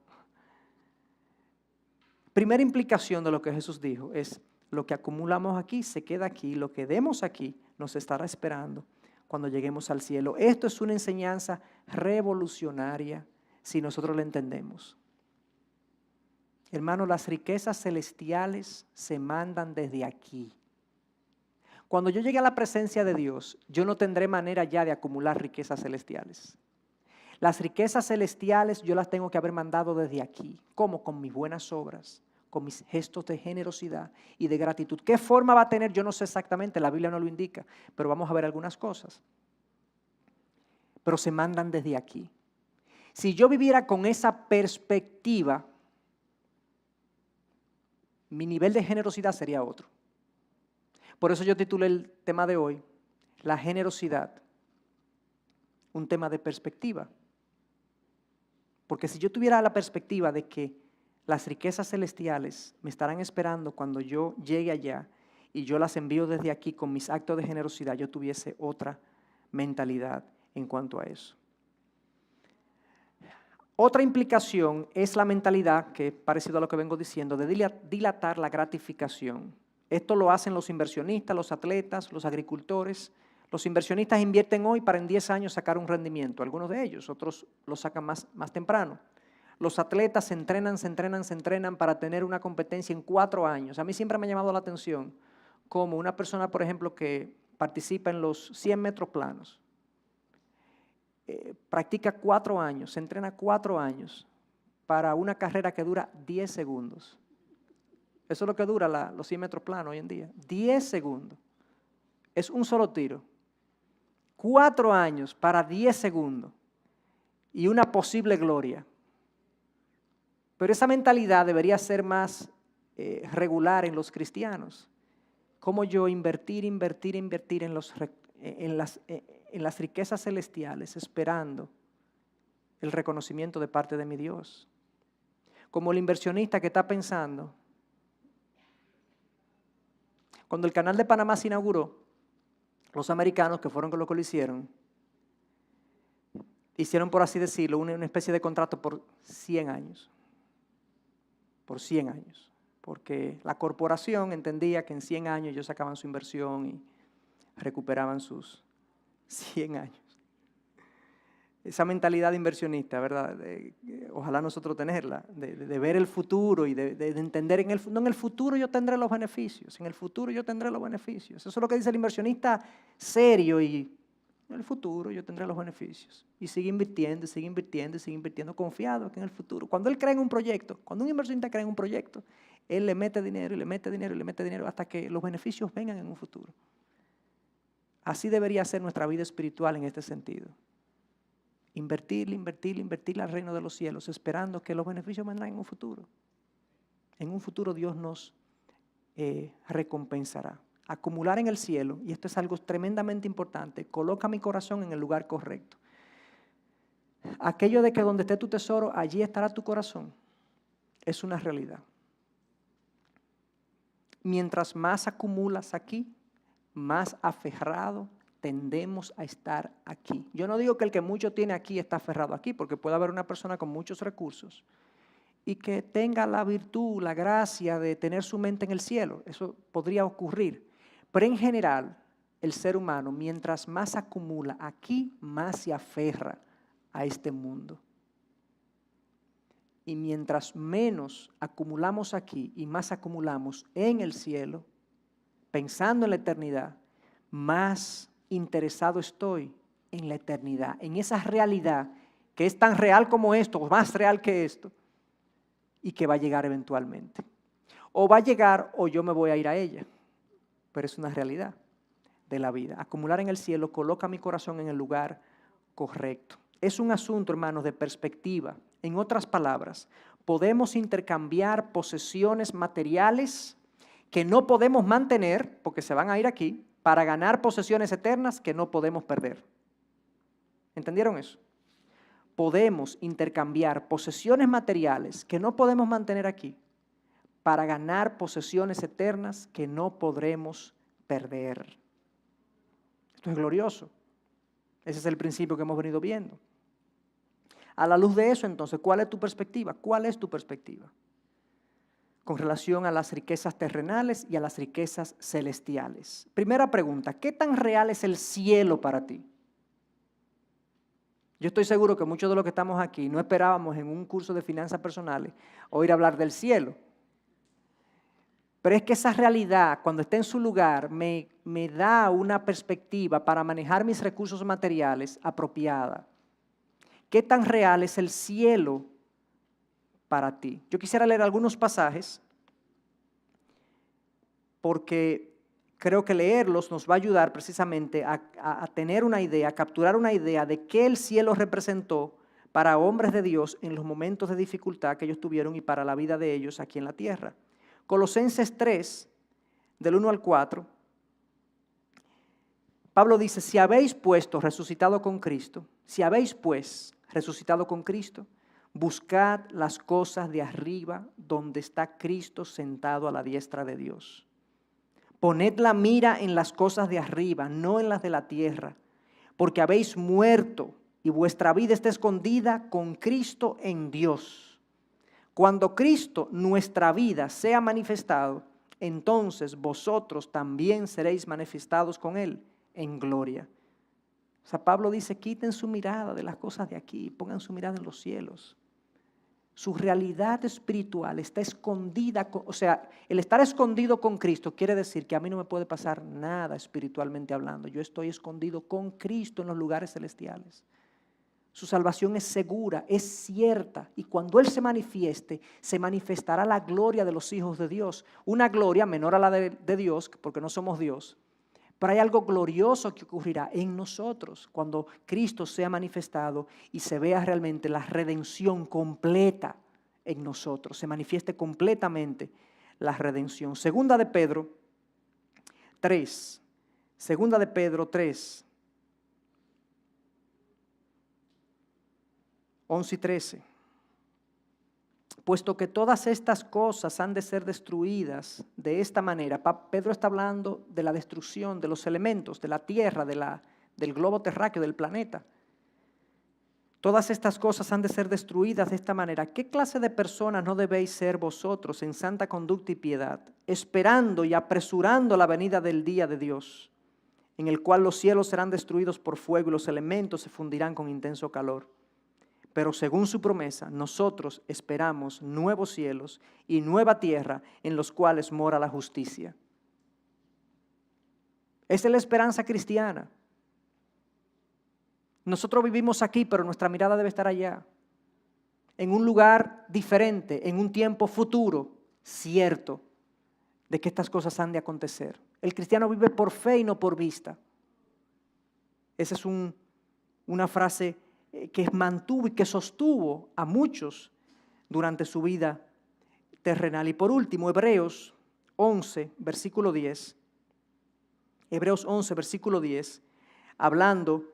Primera implicación de lo que Jesús dijo es, lo que acumulamos aquí se queda aquí, lo que demos aquí nos estará esperando cuando lleguemos al cielo. Esto es una enseñanza revolucionaria si nosotros la entendemos. Hermano, las riquezas celestiales se mandan desde aquí. Cuando yo llegue a la presencia de Dios, yo no tendré manera ya de acumular riquezas celestiales. Las riquezas celestiales yo las tengo que haber mandado desde aquí. ¿Cómo? Con mis buenas obras, con mis gestos de generosidad y de gratitud. ¿Qué forma va a tener? Yo no sé exactamente, la Biblia no lo indica, pero vamos a ver algunas cosas. Pero se mandan desde aquí. Si yo viviera con esa perspectiva, mi nivel de generosidad sería otro. Por eso yo titulé el tema de hoy, la generosidad, un tema de perspectiva. Porque si yo tuviera la perspectiva de que las riquezas celestiales me estarán esperando cuando yo llegue allá y yo las envío desde aquí con mis actos de generosidad, yo tuviese otra mentalidad en cuanto a eso. Otra implicación es la mentalidad, que es parecido a lo que vengo diciendo, de dilatar la gratificación. Esto lo hacen los inversionistas, los atletas, los agricultores. Los inversionistas invierten hoy para en 10 años sacar un rendimiento, algunos de ellos, otros lo sacan más temprano. Los atletas se entrenan para tener una competencia en 4 años. A mí siempre me ha llamado la atención como una persona, por ejemplo, que participa en los 100 metros planos, practica 4 años, se entrena 4 años para una carrera que dura 10 segundos. Eso es lo que dura los 100 metros planos hoy en día. 10 segundos. Es un solo tiro. 4 años para 10 segundos y una posible gloria. Pero esa mentalidad debería ser más regular en los cristianos. Cómo yo invertir en las riquezas celestiales, esperando el reconocimiento de parte de mi Dios. Como el inversionista que está pensando, cuando el canal de Panamá se inauguró, los americanos, que fueron los que lo hicieron, por así decirlo, una especie de contrato por 100 años. Por 100 años. Porque la corporación entendía que en 100 años ellos sacaban su inversión y recuperaban sus 100 años. Esa mentalidad de inversionista, ¿verdad? Ojalá nosotros tenerla, de ver el futuro y de entender no en el futuro yo tendré los beneficios, en el futuro yo tendré los beneficios. Eso es lo que dice el inversionista serio y en el futuro yo tendré los beneficios. Y sigue invirtiendo, confiado que en el futuro. Cuando él cree en un proyecto, cuando un inversionista cree en un proyecto, él le mete dinero hasta que los beneficios vengan en un futuro. Así debería ser nuestra vida espiritual en este sentido. Invertir al reino de los cielos, esperando que los beneficios vendrán en un futuro. En un futuro Dios nos recompensará. Acumular en el cielo, y esto es algo tremendamente importante, coloca mi corazón en el lugar correcto. Aquello de que donde esté tu tesoro, allí estará tu corazón, es una realidad. Mientras más acumulas aquí, más aferrado tendemos a estar aquí. Yo no digo que el que mucho tiene aquí está aferrado aquí, porque puede haber una persona con muchos recursos y que tenga la virtud, la gracia de tener su mente en el cielo. Eso podría ocurrir. Pero en general, el ser humano, mientras más acumula aquí, más se aferra a este mundo. Y mientras menos acumulamos aquí y más acumulamos en el cielo, pensando en la eternidad, más interesado estoy en la eternidad, en esa realidad que es tan real como esto, o más real que esto, y que va a llegar eventualmente. O va a llegar o yo me voy a ir a ella, pero es una realidad de la vida. Acumular en el cielo coloca mi corazón en el lugar correcto. Es un asunto, hermanos, de perspectiva. En otras palabras, podemos intercambiar posesiones materiales que no podemos mantener, porque se van a ir aquí, para ganar posesiones eternas que no podemos perder. ¿Entendieron eso? Podemos intercambiar posesiones materiales que no podemos mantener aquí para ganar posesiones eternas que no podremos perder. Esto es glorioso. Ese es el principio que hemos venido viendo. A la luz de eso, entonces, ¿cuál es tu perspectiva? ¿Cuál es tu perspectiva? Con relación a las riquezas terrenales y a las riquezas celestiales. Primera pregunta, ¿qué tan real es el cielo para ti? Yo estoy seguro que muchos de los que estamos aquí no esperábamos en un curso de finanzas personales oír hablar del cielo. Pero es que esa realidad, cuando esté en su lugar, me da una perspectiva para manejar mis recursos materiales apropiada. ¿Qué tan real es el cielo para ti? Yo quisiera leer algunos pasajes porque creo que leerlos nos va a ayudar precisamente a tener una idea, a capturar una idea de qué el cielo representó para hombres de Dios en los momentos de dificultad que ellos tuvieron y para la vida de ellos aquí en la tierra. Colosenses 3, del 1 al 4, Pablo dice, si habéis resucitado con Cristo, buscad las cosas de arriba donde está Cristo sentado a la diestra de Dios. Poned la mira en las cosas de arriba, no en las de la tierra, porque habéis muerto y vuestra vida está escondida con Cristo en Dios. Cuando Cristo, nuestra vida, sea manifestado, entonces vosotros también seréis manifestados con Él en gloria. O sea, Pablo dice, quiten su mirada de las cosas de aquí, pongan su mirada en los cielos. Su realidad espiritual está escondida, o sea, el estar escondido con Cristo quiere decir que a mí no me puede pasar nada espiritualmente hablando. Yo estoy escondido con Cristo en los lugares celestiales. Su salvación es segura, es cierta, y cuando Él se manifieste, se manifestará la gloria de los hijos de Dios. Una gloria menor a la de Dios, porque no somos Dios, pero hay algo glorioso que ocurrirá en nosotros cuando Cristo sea manifestado y se vea realmente la redención completa en nosotros, se manifieste completamente la redención. Segunda de Pedro 3, 11 y 13. Puesto que todas estas cosas han de ser destruidas de esta manera. Pedro está hablando de la destrucción de los elementos, de la tierra, del globo terráqueo, del planeta. Todas estas cosas han de ser destruidas de esta manera. ¿Qué clase de personas no debéis ser vosotros en santa conducta y piedad, esperando y apresurando la venida del día de Dios, en el cual los cielos serán destruidos por fuego y los elementos se fundirán con intenso calor? Pero según su promesa, nosotros esperamos nuevos cielos y nueva tierra en los cuales mora la justicia. Esa es la esperanza cristiana. Nosotros vivimos aquí, pero nuestra mirada debe estar allá. En un lugar diferente, en un tiempo futuro, cierto, de que estas cosas han de acontecer. El cristiano vive por fe y no por vista. Esa es una frase que mantuvo y que sostuvo a muchos durante su vida terrenal. Y por último, Hebreos 11, versículo 10. Hebreos 11, versículo 10, hablando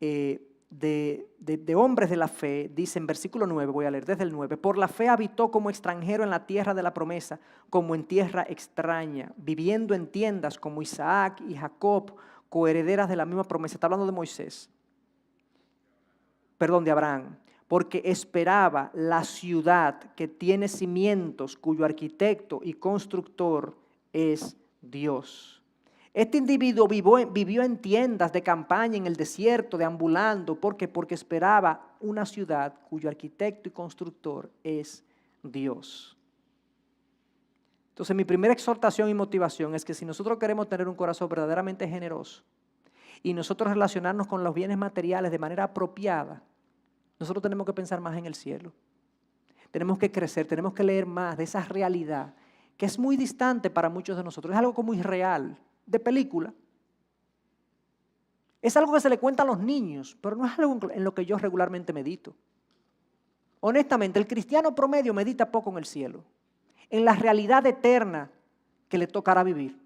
de hombres de la fe, dice en versículo 9, voy a leer desde el 9, por la fe habitó como extranjero en la tierra de la promesa, como en tierra extraña, viviendo en tiendas como Isaac y Jacob, coherederas de la misma promesa. Está hablando de Moisés. De Abraham, porque esperaba la ciudad que tiene cimientos, cuyo arquitecto y constructor es Dios. Este individuo vivió en tiendas de campaña en el desierto, deambulando, porque esperaba una ciudad cuyo arquitecto y constructor es Dios. Entonces, mi primera exhortación y motivación es que si nosotros queremos tener un corazón verdaderamente generoso y nosotros relacionarnos con los bienes materiales de manera apropiada, nosotros tenemos que pensar más en el cielo. Tenemos que crecer, tenemos que leer más de esa realidad que es muy distante para muchos de nosotros. Es algo como irreal, de película. Es algo que se le cuenta a los niños, pero no es algo en lo que yo regularmente medito. Honestamente, el cristiano promedio medita poco en el cielo, en la realidad eterna que le tocará vivir.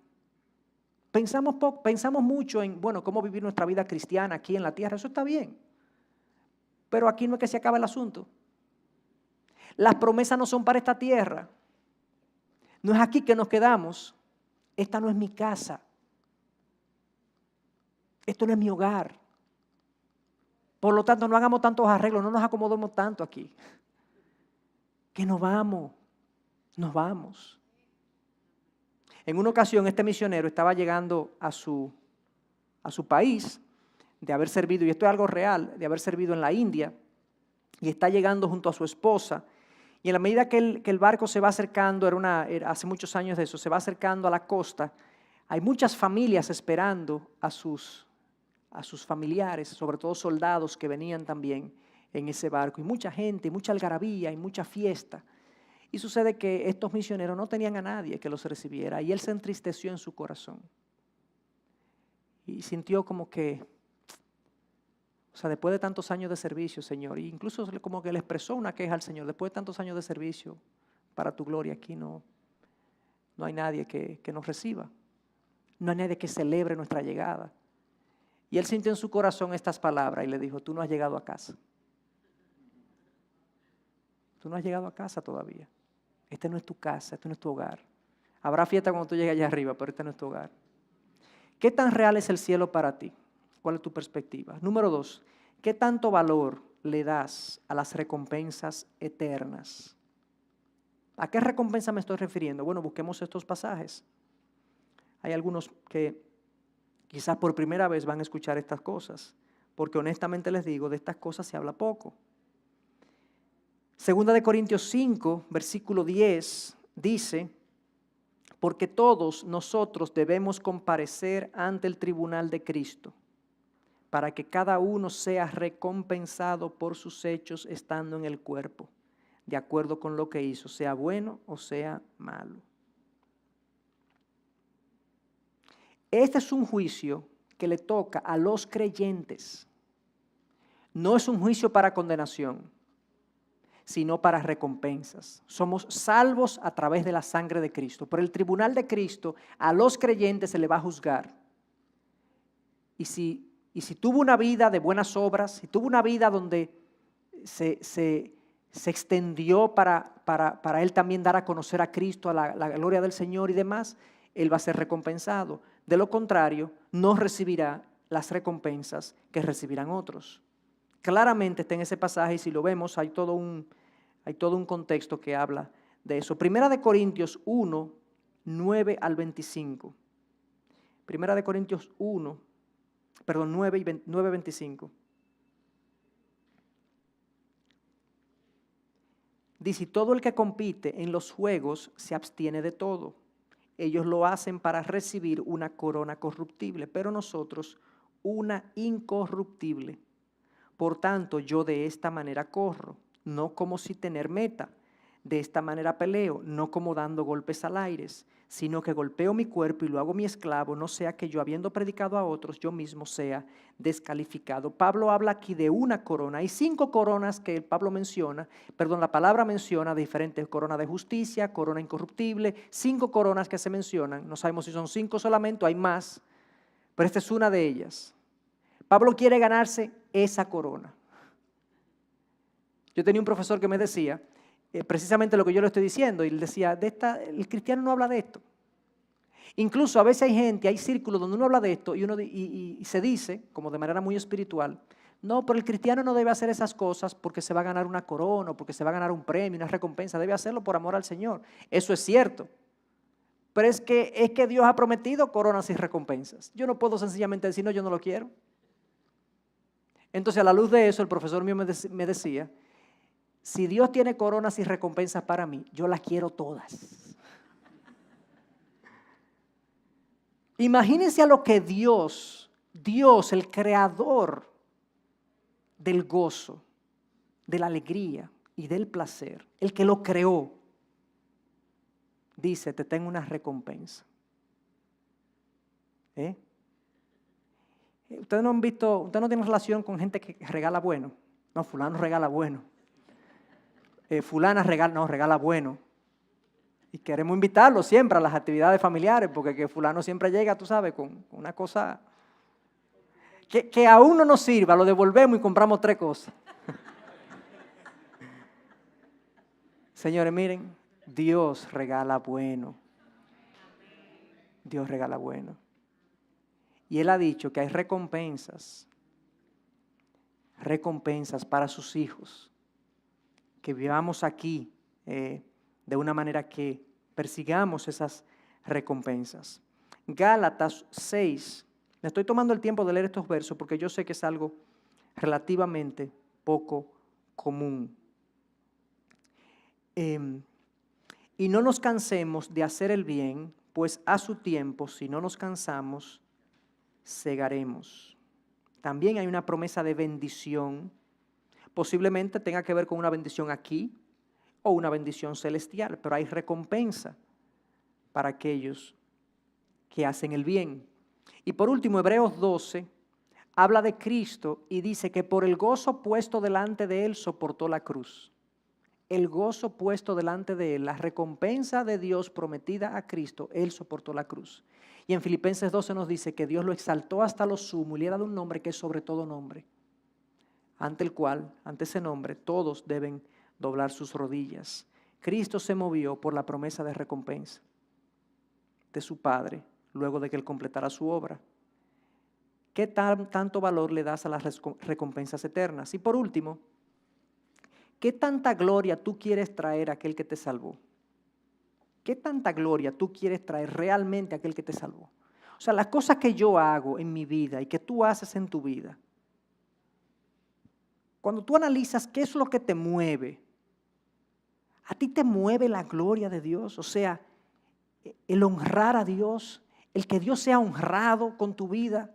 Pensamos mucho en, cómo vivir nuestra vida cristiana aquí en la tierra. Eso está bien. Pero aquí no es que se acabe el asunto. Las promesas no son para esta tierra. No es aquí que nos quedamos. Esta no es mi casa. Esto no es mi hogar. Por lo tanto, no hagamos tantos arreglos, no nos acomodemos tanto aquí. Que nos vamos. En una ocasión, este misionero estaba llegando a su país, de haber servido, y esto es algo real, de haber servido en la India, y está llegando junto a su esposa, y en la medida que el barco se va acercando, hace muchos años de eso, se va acercando a la costa, hay muchas familias esperando a sus familiares, sobre todo soldados que venían también en ese barco, y mucha gente, y mucha algarabía, y mucha fiesta. Y sucede que estos misioneros no tenían a nadie que los recibiera, y él se entristeció en su corazón. Y sintió como que, después de tantos años de servicio, Señor, e incluso como que le expresó una queja al Señor, después de tantos años de servicio para tu gloria, aquí no hay nadie que nos reciba, no hay nadie que celebre nuestra llegada. Y él sintió en su corazón estas palabras y le dijo, tú no has llegado a casa. Tú no has llegado a casa todavía. Este no es tu casa, este no es tu hogar. Habrá fiesta cuando tú llegues allá arriba, pero este no es tu hogar. ¿Qué tan real es el cielo para ti? ¿Cuál es tu perspectiva? Número 2, ¿qué tanto valor le das a las recompensas eternas? ¿A qué recompensa me estoy refiriendo? Bueno, busquemos estos pasajes. Hay algunos que quizás por primera vez van a escuchar estas cosas, porque honestamente les digo, de estas cosas se habla poco. Segunda de Corintios 5, versículo 10, dice: porque todos nosotros debemos comparecer ante el tribunal de Cristo, para que cada uno sea recompensado por sus hechos estando en el cuerpo, de acuerdo con lo que hizo, sea bueno o sea malo. Este es un juicio que le toca a los creyentes. No es un juicio para condenación, sino para recompensas. Somos salvos a través de la sangre de Cristo. Por el tribunal de Cristo, a los creyentes se le va a juzgar. Y si tuvo una vida de buenas obras, si tuvo una vida donde se extendió para él también dar a conocer a Cristo, a la gloria del Señor y demás, él va a ser recompensado. De lo contrario, no recibirá las recompensas que recibirán otros. Claramente está en ese pasaje y si lo vemos hay todo un contexto que habla de eso. Primera de Corintios 1, 9 al 25. Primera de Corintios 9, 25. Dice: y todo el que compite en los juegos se abstiene de todo. Ellos lo hacen para recibir una corona corruptible, pero nosotros una incorruptible. Por tanto, yo de esta manera corro, no como si tener meta. De esta manera peleo, no como dando golpes al aire, sino que golpeo mi cuerpo y lo hago mi esclavo, no sea que yo, habiendo predicado a otros, yo mismo sea descalificado. Pablo habla aquí de una corona. Hay 5 coronas que la palabra menciona diferentes: corona de justicia, corona incorruptible, 5 coronas que se mencionan. No sabemos si son 5 solamente o hay más, pero esta es una de ellas. Pablo quiere ganarse esa corona. Yo tenía un profesor que me decía precisamente lo que yo le estoy diciendo, y él decía: el cristiano no habla de esto. Incluso a veces hay círculos donde uno habla de esto y se dice, como de manera muy espiritual: no, pero el cristiano no debe hacer esas cosas porque se va a ganar una corona, o porque se va a ganar un premio, una recompensa. Debe hacerlo por amor al Señor. Eso es cierto. Pero es que Dios ha prometido coronas y recompensas. Yo no puedo sencillamente decir: no, yo no lo quiero. Entonces, a la luz de eso, el profesor mío me decía: si Dios tiene coronas y recompensas para mí, yo las quiero todas. Imagínense a lo que Dios, el creador del gozo, de la alegría y del placer, el que lo creó, dice: te tengo una recompensa. Ustedes no tienen relación con gente que regala bueno. No, fulano regala bueno. Fulana regala bueno. Y queremos invitarlo siempre a las actividades familiares, porque que fulano siempre llega, tú sabes, con una cosa que aún no nos sirva, lo devolvemos y compramos 3 cosas. Señores, miren, Dios regala bueno. Dios regala bueno. Y Él ha dicho que hay recompensas para sus hijos, que vivamos aquí de una manera que persigamos esas recompensas. Gálatas 6, me estoy tomando el tiempo de leer estos versos porque yo sé que es algo relativamente poco común. Y no nos cansemos de hacer el bien, pues a su tiempo, si no nos cansamos, segaremos. También hay una promesa de bendición. Posiblemente tenga que ver con una bendición aquí o una bendición celestial, pero hay recompensa para aquellos que hacen el bien. Y por último, Hebreos 12 habla de Cristo y dice que por el gozo puesto delante de Él soportó la cruz. El gozo puesto delante de Él, la recompensa de Dios prometida a Cristo, Él soportó la cruz. Y en Filipenses 12 nos dice que Dios lo exaltó hasta lo sumo y le ha dado un nombre que es sobre todo nombre, ante ese nombre, todos deben doblar sus rodillas. Cristo se movió por la promesa de recompensa de su Padre, luego de que Él completara su obra. ¿Qué tanto valor le das a las recompensas eternas? Y por último, ¿qué tanta gloria tú quieres traer a aquel que te salvó? ¿Qué tanta gloria tú quieres traer realmente a aquel que te salvó? O sea, las cosas que yo hago en mi vida y que tú haces en tu vida, cuando tú analizas qué es lo que te mueve, ¿A ti te mueve la gloria de Dios? O sea, el honrar a Dios, el que Dios sea honrado con tu vida,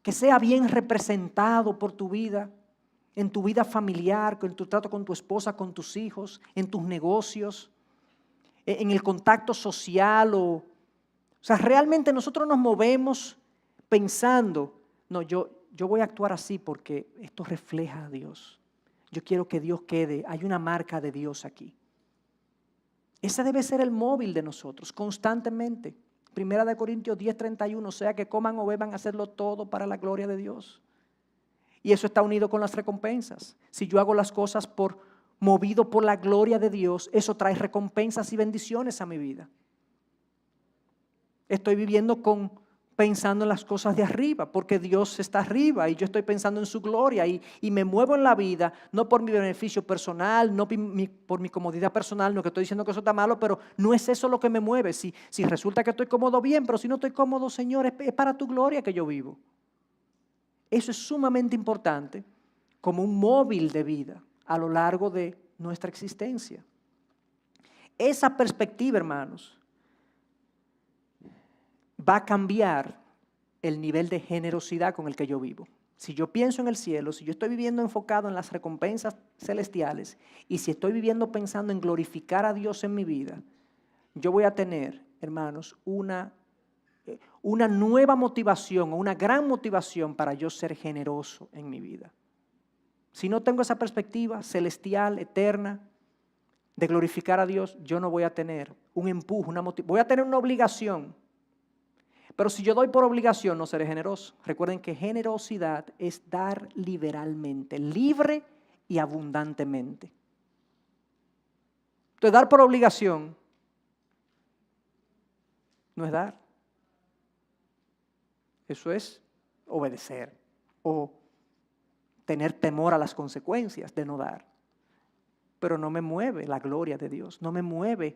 que sea bien representado por tu vida, en tu vida familiar, en tu trato con tu esposa, con tus hijos, en tus negocios, en el contacto social. O sea, realmente nosotros nos movemos pensando, no, yo voy a actuar así porque esto refleja a Dios. Yo quiero que Dios quede, hay una marca de Dios aquí. Ese debe ser el móvil de nosotros, constantemente. 1 Corintios 10:31, o sea que coman o beban, hacerlo todo para la gloria de Dios. Y eso está unido con las recompensas. Si yo hago las cosas movido por la gloria de Dios, eso trae recompensas y bendiciones a mi vida. Estoy viviendo pensando en las cosas de arriba, porque Dios está arriba y yo estoy pensando en su gloria y me muevo en la vida, no por mi beneficio personal, no por mi comodidad personal, no que estoy diciendo que eso está malo, pero no es eso lo que me mueve. Si resulta que estoy cómodo, bien, pero si no estoy cómodo, Señor, es para tu gloria que yo vivo. Eso es sumamente importante como un móvil de vida a lo largo de nuestra existencia. Esa perspectiva, hermanos, va a cambiar el nivel de generosidad con el que yo vivo. Si yo pienso en el cielo, si yo estoy viviendo enfocado en las recompensas celestiales y si estoy viviendo pensando en glorificar a Dios en mi vida, yo voy a tener, hermanos, una nueva motivación o una gran motivación para yo ser generoso en mi vida. Si no tengo esa perspectiva celestial, eterna, de glorificar a Dios, yo no voy a tener un empuje, voy a tener una obligación. Pero si yo doy por obligación, no seré generoso. Recuerden que generosidad es dar liberalmente, libre y abundantemente. Entonces, dar por obligación no es dar. Eso es obedecer o tener temor a las consecuencias de no dar. Pero no me mueve la gloria de Dios, no me mueve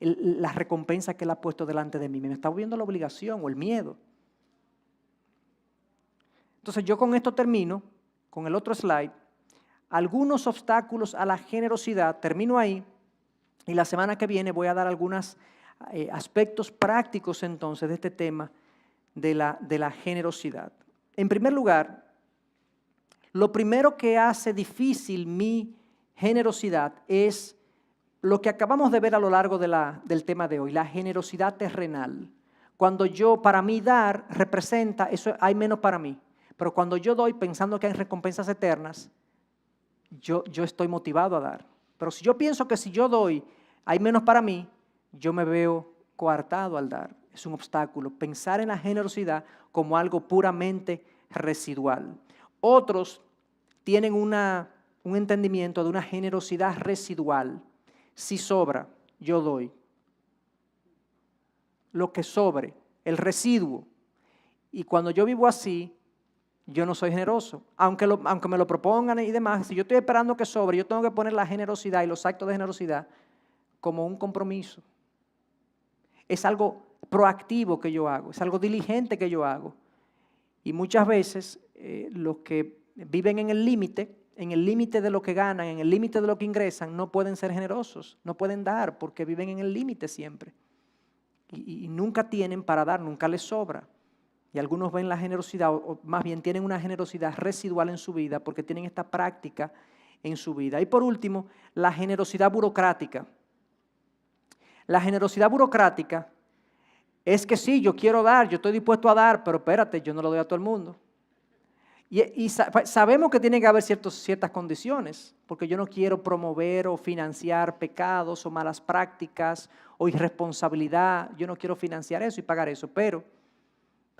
la recompensa que Él ha puesto delante de mí. Me está moviendo la obligación o el miedo. Entonces yo con esto termino, con el otro slide, algunos obstáculos a la generosidad, termino ahí, y la semana que viene voy a dar algunos aspectos prácticos entonces de este tema de la generosidad. En primer lugar, lo primero que hace difícil mi generosidad es lo que acabamos de ver a lo largo del tema de hoy, la generosidad terrenal. Cuando para mí dar representa, eso hay menos para mí, pero cuando yo doy pensando que hay recompensas eternas, yo estoy motivado a dar. Pero si yo pienso que si yo doy hay menos para mí, yo me veo coartado al dar. Es un obstáculo. Pensar en la generosidad como algo puramente residual. Otros tienen un entendimiento de una generosidad residual. Si sobra, yo doy. Lo que sobre, el residuo. Y cuando yo vivo así, yo no soy generoso. Aunque me lo propongan y demás, si yo estoy esperando que sobre, yo tengo que poner la generosidad y los actos de generosidad como un compromiso. Es algo proactivo que yo hago, es algo diligente que yo hago. Y muchas veces los que viven en el límite de lo que ganan, en el límite de lo que ingresan, no pueden ser generosos, no pueden dar porque viven en el límite siempre. Y nunca tienen para dar, nunca les sobra. Y algunos ven la generosidad, o más bien tienen una generosidad residual en su vida porque tienen esta práctica en su vida. Y por último, la generosidad burocrática. La generosidad burocrática es que sí, yo quiero dar, yo estoy dispuesto a dar, pero espérate, yo no lo doy a todo el mundo. Y sabemos que tiene que haber ciertas condiciones, porque yo no quiero promover o financiar pecados o malas prácticas o irresponsabilidad. Yo no quiero financiar eso y pagar eso, pero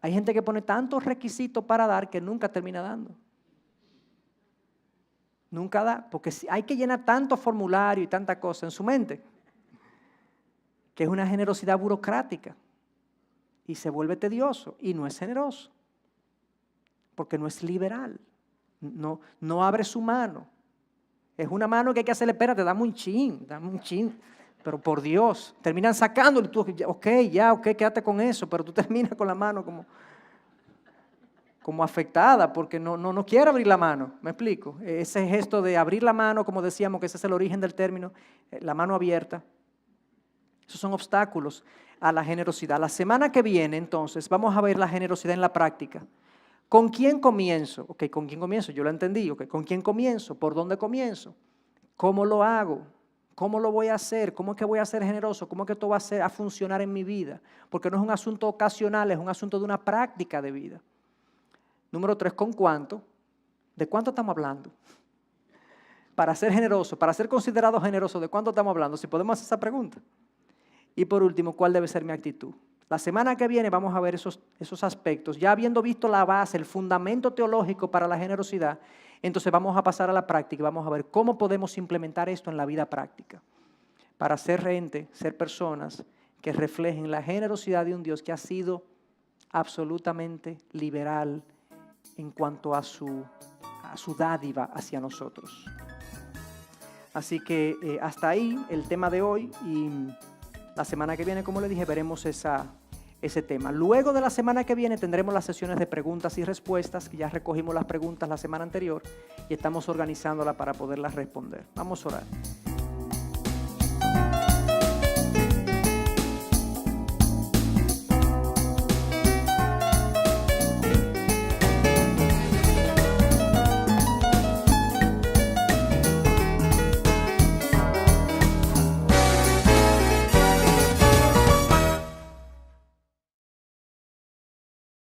hay gente que pone tantos requisitos para dar que nunca termina dando. Nunca da, porque hay que llenar tanto formulario y tanta cosa en su mente, que es una generosidad burocrática y se vuelve tedioso y no es generoso. Porque no es liberal, no abre su mano. Es una mano que hay que hacerle, espérate, dame un chin, pero por Dios, terminan sacándolo y tú, ok, quédate con eso, pero tú terminas con la mano como... como afectada porque no quiere abrir la mano, ¿me explico? Ese gesto de abrir la mano, como decíamos, que ese es el origen del término, la mano abierta. Esos son obstáculos a la generosidad. La semana que viene, entonces, vamos a ver la generosidad en la práctica. ¿Con quién comienzo? Ok, ¿con quién comienzo? Yo lo entendí. Ok, ¿con quién comienzo? ¿Por dónde comienzo? ¿Cómo lo hago? ¿Cómo lo voy a hacer? ¿Cómo es que voy a ser generoso? ¿Cómo es que esto va a funcionar en mi vida? Porque no es un asunto ocasional, es un asunto de una práctica de vida. Número 3, ¿con cuánto? ¿De cuánto estamos hablando? Para ser generoso, para ser considerado generoso, ¿de cuánto estamos hablando? Si podemos hacer esa pregunta. Y por último, ¿cuál debe ser mi actitud? La semana que viene vamos a ver esos aspectos. Ya habiendo visto la base, el fundamento teológico para la generosidad, entonces vamos a pasar a la práctica y vamos a ver cómo podemos implementar esto en la vida práctica para ser gente, ser personas que reflejen la generosidad de un Dios que ha sido absolutamente liberal en cuanto a su dádiva hacia nosotros. Así que hasta ahí el tema de hoy y la semana que viene, como le dije, veremos ese tema. Luego de la semana que viene tendremos las sesiones de preguntas y respuestas, que ya recogimos las preguntas la semana anterior y estamos organizándolas para poderlas responder. Vamos a orar.